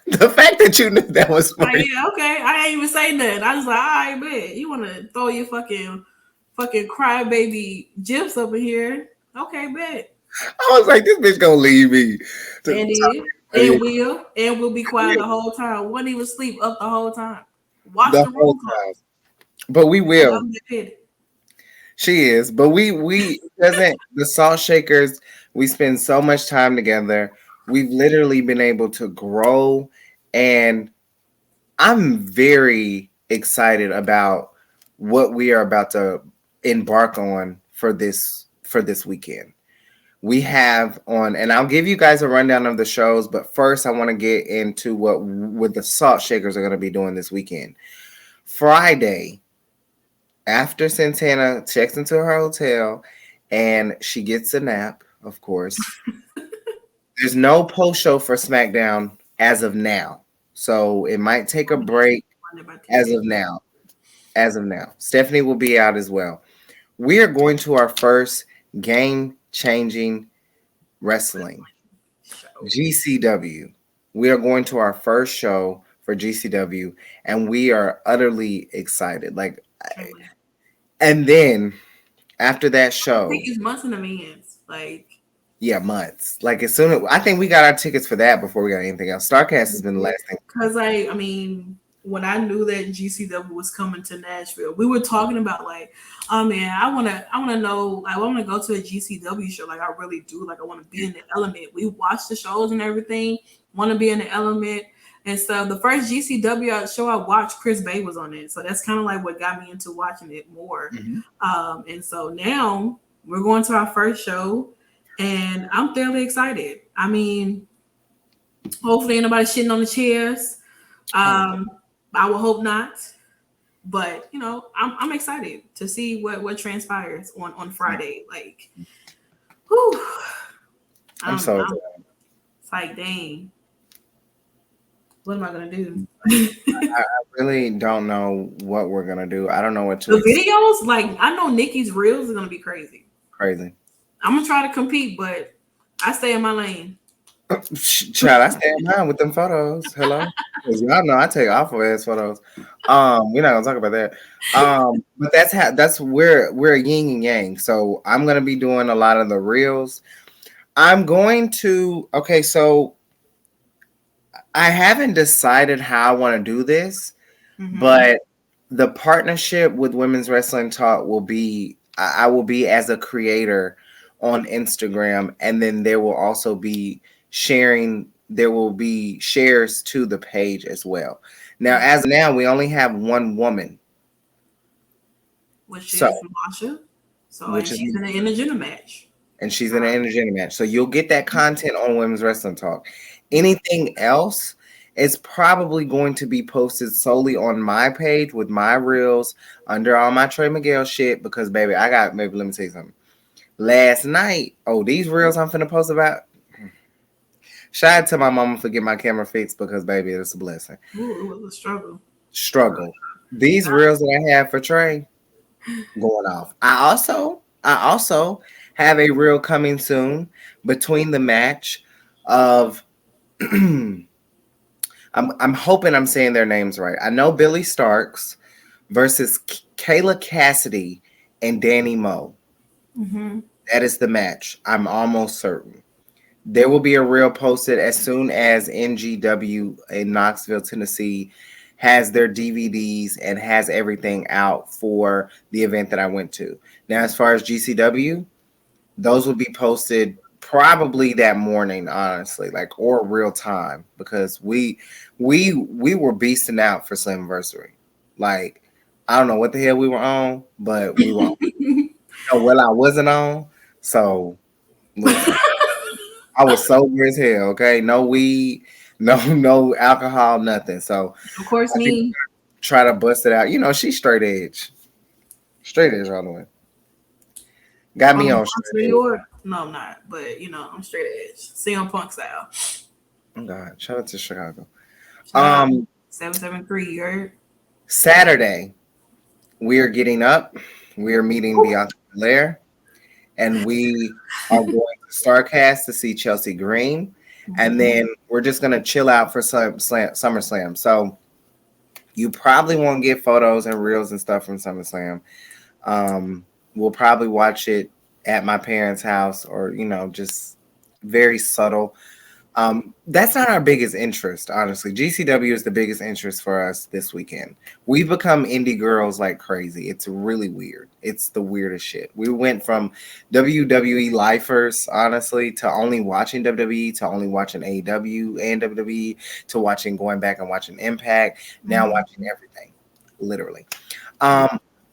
The fact that you knew that was funny. Like, yeah, okay. I ain't even say nothing. I was like, all right, bet. You wanna throw your fucking crybaby gifs up in here. Okay, bet. I was like, this bitch gonna leave me. And we'll be quiet the whole time. Wouldn't even sleep up the whole time. Watch the whole time. But we will. She is. But we doesn't the Salt Shakers, we spend so much time together. We've literally been able to grow, and I'm very excited about what we are about to embark on for this weekend. We have on, and I'll give you guys a rundown of the shows, but first I want to get into what the Salt Shakers are going to be doing this weekend. Friday, after Santana checks into her hotel and she gets a nap, of course, there's no post show for SmackDown as of now. So it might take a break as of now. Stephanie will be out as well. We are going to our first game-changing wrestling, GCW. We are going to our first show for GCW, and we are utterly excited. And then after that show, I think it's months in advance. months. As soon as I think we got our tickets for that before we got anything else. Starrcast has been the last thing. Because I mean, when I knew that GCW was coming to Nashville, we were talking about oh man, I wanna know, I wanna go to a GCW show. I really do. I want to be in the element. We watch the shows and everything. Want to be in the element and stuff. The first GCW show I watched, Chris Bay was on it, so that's kind of what got me into watching it more. Mm-hmm. And so now we're going to our first show, and I'm fairly excited. I mean, hopefully ain't nobody shitting on the chairs. I will hope not, but I'm excited to see what transpires on Friday. Whew. I'm so excited. It's dang. What am I gonna do? I really don't know what we're gonna do. I don't know what to The expect. videos, like I know Nikki's reels are gonna be crazy. Crazy. I'm gonna try to compete, but I stay in my lane. Child, I stay in mine with them photos. Hello, 'cause y'all know I take awful ass photos. We're not gonna talk about that. But that's we're a yin and yang. So I'm gonna be doing a lot of the reels. I'm going to so I haven't decided how I want to do this, but the partnership with Women's Wrestling Talk will be I will be as a creator on Instagram, and then there will also be there will be shares to the page as well. Now, as of now, we only have one woman. Which is Masha. And she's in an intergender match. And she's in an intergender match. So you'll get that content on Women's Wrestling Talk. Anything else is probably going to be posted solely on my page with my reels under all my Trey Miguel shit because, baby, let me tell you something. Last night, these reels I'm finna post about. Shout out to my mama for getting my camera fixed because, baby, it's a blessing. Ooh, it was a struggle. These reels that I have for Trey going off. I also have a reel coming soon between the match of I'm hoping I'm saying their names right. I know Billy Starks versus Kayla Cassidy and Danny Moe. That is the match. I'm almost certain. There will be a reel posted as soon as NGW in Knoxville, Tennessee has their DVDs and has everything out for the event that I went to. Now, as far as GCW, those will be posted probably that morning, honestly, or real time, because we were beasting out for Slammiversary. I don't know what the hell we were on, but we were on. I wasn't on, so listen, I was sober as hell. Okay, no weed, no alcohol, nothing. So of course, me try to bust it out. She's straight edge all the way. Got me on New York. No, I'm not. But I'm straight edge. CM Punk style. Oh God! Shout out to Chicago. 773. You heard? Saturday, we are getting up. We are meeting Bianca Flair, and we are going to Starrcast to see Chelsea Green, and then we're just gonna chill out for SummerSlam. So you probably won't get photos and reels and stuff from SummerSlam. We'll probably watch it at my parents' house or, just very subtle. That's not our biggest interest, honestly. GCW is the biggest interest for us this weekend. We've become indie girls like crazy. It's really weird. It's the weirdest shit. We went from WWE lifers, honestly, to only watching WWE, to only watching AEW and WWE, to going back and watching Impact, now watching everything, literally.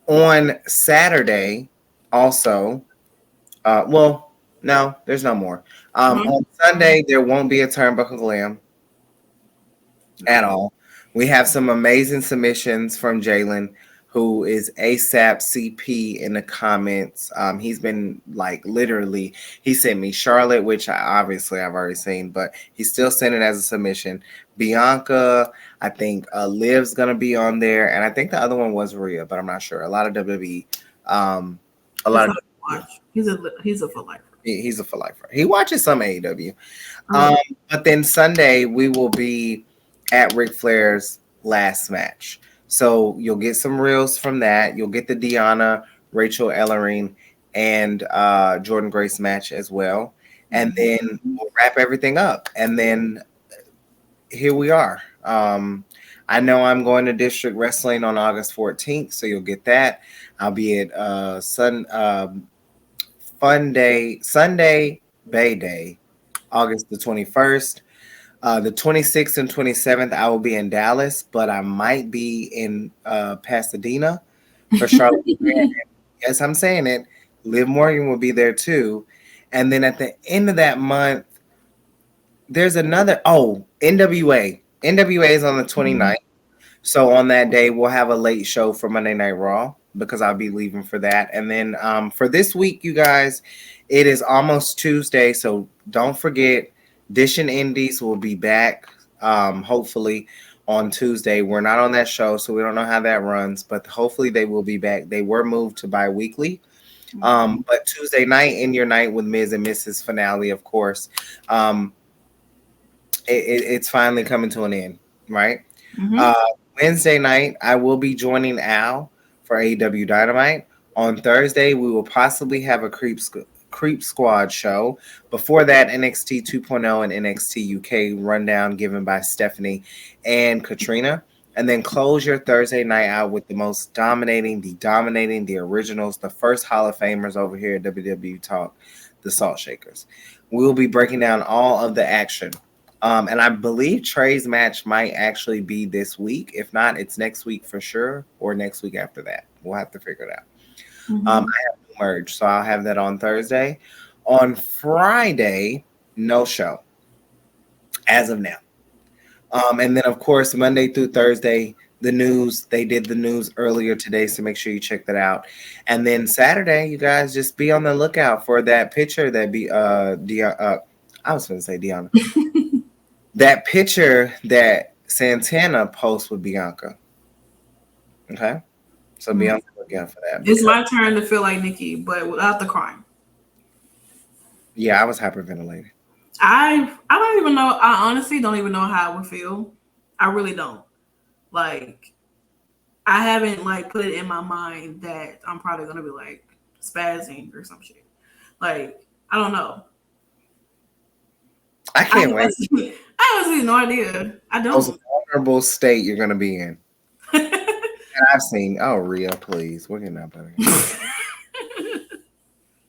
On Saturday, also, no, there's no more. On Sunday, there won't be a Turnbuckle Glam at all. We have some amazing submissions from Jalen, who is ASAP CP in the comments. He's been literally, he sent me Charlotte, which I've already seen, but he still sent it as a submission. Bianca, I think Liv's going to be on there. And I think the other one was Rhea, but I'm not sure. A lot of WWE. He's a for lifer. He's a for lifer. He watches some AEW. But then Sunday, we will be at Ric Flair's last match. So you'll get some reels from that. You'll get the Deanna, Rachel Ellering, and Jordan Grace match as well. And then we'll wrap everything up. And then here we are. I know I'm going to District Wrestling on August 14th, so you'll get that. I'll be at Sunday Bay Day, August the 21st. The 26th and 27th, I will be in Dallas, but I might be in Pasadena for Charlotte. Yes, I'm saying it. Liv Morgan will be there too. And then at the end of that month, there's another, NWA. NWA is on the 29th. So on that day, we'll have a late show for Monday Night Raw because I'll be leaving for that. And then for this week, you guys, it is almost Tuesday, so don't forget, Dish and Indies will be back hopefully on Tuesday. We're not on that show, so we don't know how that runs, but hopefully they will be back. They were moved to bi-weekly. But Tuesday night, in your night with Ms. and Mrs. finale, of course, it's finally coming to an end, right? Wednesday night, I will be joining Al for AEW Dynamite. On Thursday, we will possibly have a Creep Squad show. Before that, NXT 2.0 and NXT UK rundown given by Stephanie and Katrina. And then close your Thursday night out with the most dominating, the originals, the first Hall of Famers over here at WWE Talk, the Salt Shakers. We'll be breaking down all of the action. And I believe Trey's match might actually be this week. If not, it's next week for sure, or next week after that. We'll have to figure it out. I have to merge, so I'll have that on Thursday. On Friday, no show as of now. And then, of course, Monday through Thursday, the news. They did the news earlier today, so make sure you check that out. And then Saturday, you guys just be on the lookout for that picture that I was going to say Deanna. That picture that Santana posts with Bianca. Okay? So be on the lookout for that. It's my turn to feel like Nikki, but without the crime. Yeah, I was hyperventilating. I don't even know. I honestly don't even know how I would feel. I really don't. Like, I haven't like put it in my mind that I'm probably gonna be like spazzing or some shit. Like, I don't know. I can't wait. I honestly no idea. I don't. Most vulnerable state you're gonna be in. And I've seen. Oh, Rhea, please. We're getting out better.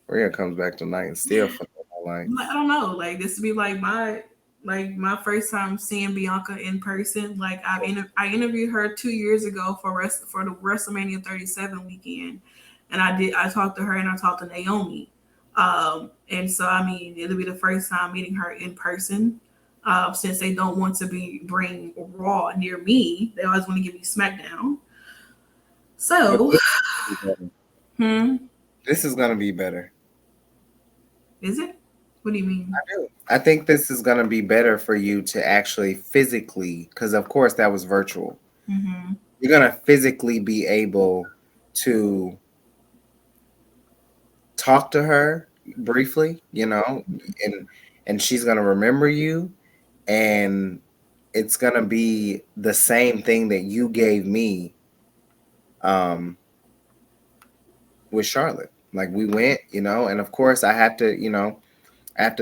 Rhea comes back tonight and still fucking my life. I don't know. Like, this would be like my first time seeing Bianca in person. Like, I interviewed her 2 years ago for the WrestleMania 37 weekend, and I talked to her and I talked to Naomi. And so I mean, it'll be the first time meeting her in person. Since they don't want to bring Raw near me, they always want to give me SmackDown. So, This is gonna be better. Is it? What do you mean? I do. I think this is gonna be better for you to actually physically, because of course that was virtual. You're gonna physically be able to talk to her briefly, and she's gonna remember you. And it's going to be the same thing that you gave me with Charlotte. Like, we went, and of course I have to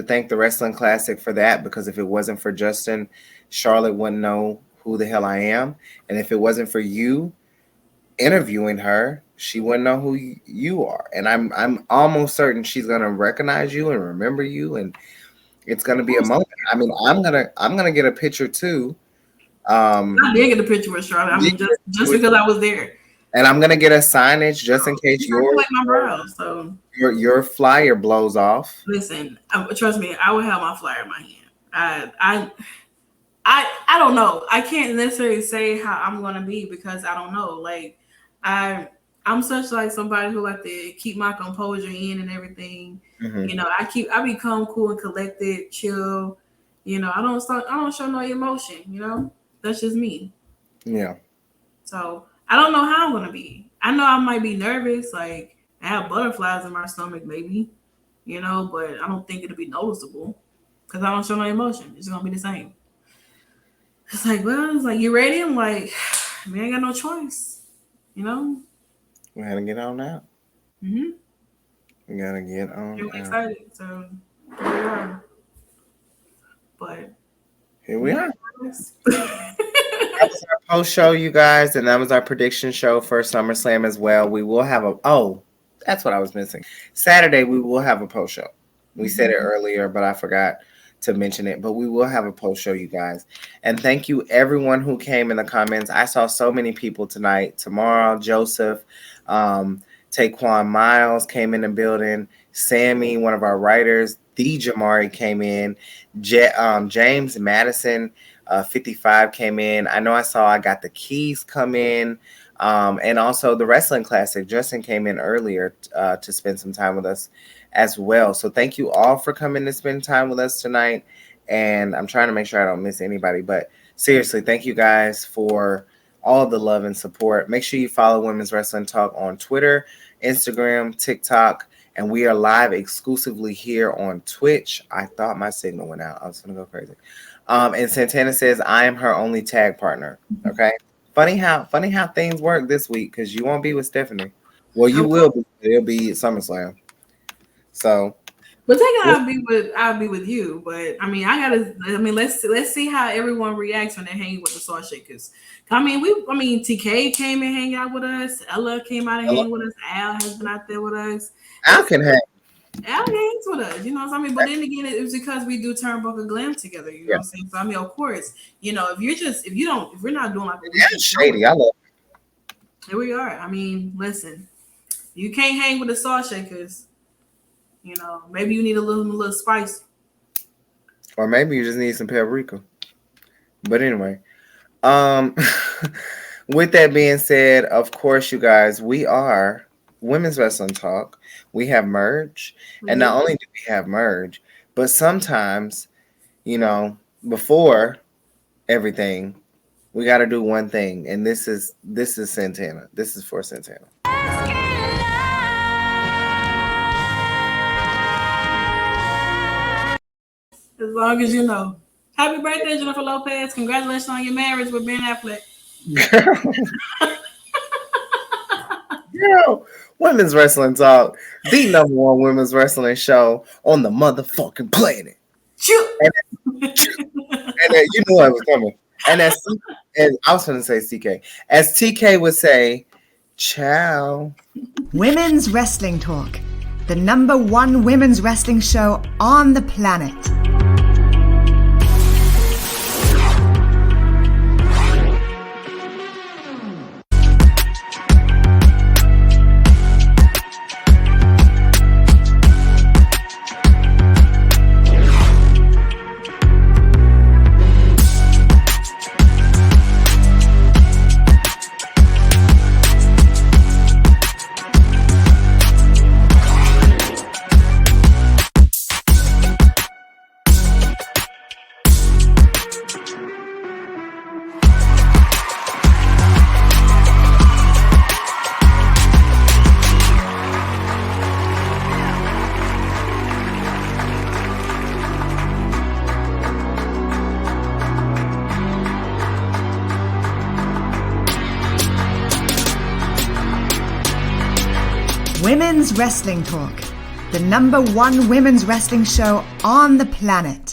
thank the Wrestling Classic for that, because if it wasn't for Justin, Charlotte wouldn't know who the hell I am. And if it wasn't for you interviewing her, she wouldn't know who you are. And I'm almost certain she's going to recognize you and remember you, and it's gonna be a moment. I mean, I'm gonna get a picture too. I did get a picture with Charlotte. I mean, just because I was there. And I'm gonna get a signage just in case your flyer blows off. Listen, trust me, I would have my flyer in my hand. I don't know. I can't necessarily say how I'm gonna be because I don't know. Like, I'm such like somebody who like to keep my composure in and everything. I become cool and collected, chill. I don't show no emotion. That's just me. Yeah. So I don't know how I'm gonna be. I know I might be nervous, like I have butterflies in my stomach, maybe, but I don't think it'll be noticeable because I don't show no emotion. It's gonna be the same. It's like, you ready? I'm like, man, I ain't got no choice. We gotta get on out. We gotta get on I'm out. excited. So here we are. But here we are. That was our post show, you guys, and that was our prediction show for SummerSlam as well. We will have that's what I was missing. Saturday, we will have a post show. We said it earlier, but I forgot to mention it. But we will have a post show, you guys. And thank you, everyone who came in the comments. I saw so many people tonight. Tomorrow, Joseph, Taquan Miles came in the building. Sammy, one of our writers, the Jamari came in. James Madison, 55 came in. I got the Keys come in. And also the Wrestling Classic. Justin came in earlier to spend some time with us as well. So thank you all for coming to spend time with us tonight. And I'm trying to make sure I don't miss anybody. But seriously, thank you guys for all the love and support. Make sure you follow Women's Wrestling Talk on Twitter, Instagram, TikTok, and we are live exclusively here on Twitch. I thought my signal went out. I was going to go crazy. And Santana says, I am her only tag partner. Okay. Funny how things work this week, because you won't be with Stephanie. Well, you will be. It'll be at SummerSlam. So, but I'll be with you. But I mean, let's see how everyone reacts when they hang with the Salt Shakkas. I mean, TK came and hang out with us. Ella came out and hang with us. Al has been out there with us. Al can hang. Al hangs with us, you know what I mean? But then again, it was because we do Turnbuckle Glam together, you know what I'm saying? So I mean, of course, you know, if we're not doing like that's shady. I love it. Here we are. I mean, listen, you can't hang with the Salt Shakers. You know, maybe you need a little spice. Or maybe you just need some paprika. But anyway, with that being said, of course, you guys, we are Women's Wrestling Talk. We have merch. And not only do we have merch, but sometimes, you know, before everything, we got to do one thing. And this is Santana. This is for Santana. As long as you know. Happy birthday, Jennifer Lopez. Congratulations on your marriage with Ben Affleck. Girl, Women's Wrestling Talk, the #1 women's wrestling show on the motherfucking planet. And you knew I was coming. And I was going to say CK. As TK would say, ciao. Women's Wrestling Talk, the #1 women's wrestling show on the planet. Women's Wrestling Talk, the #1 women's wrestling show on the planet.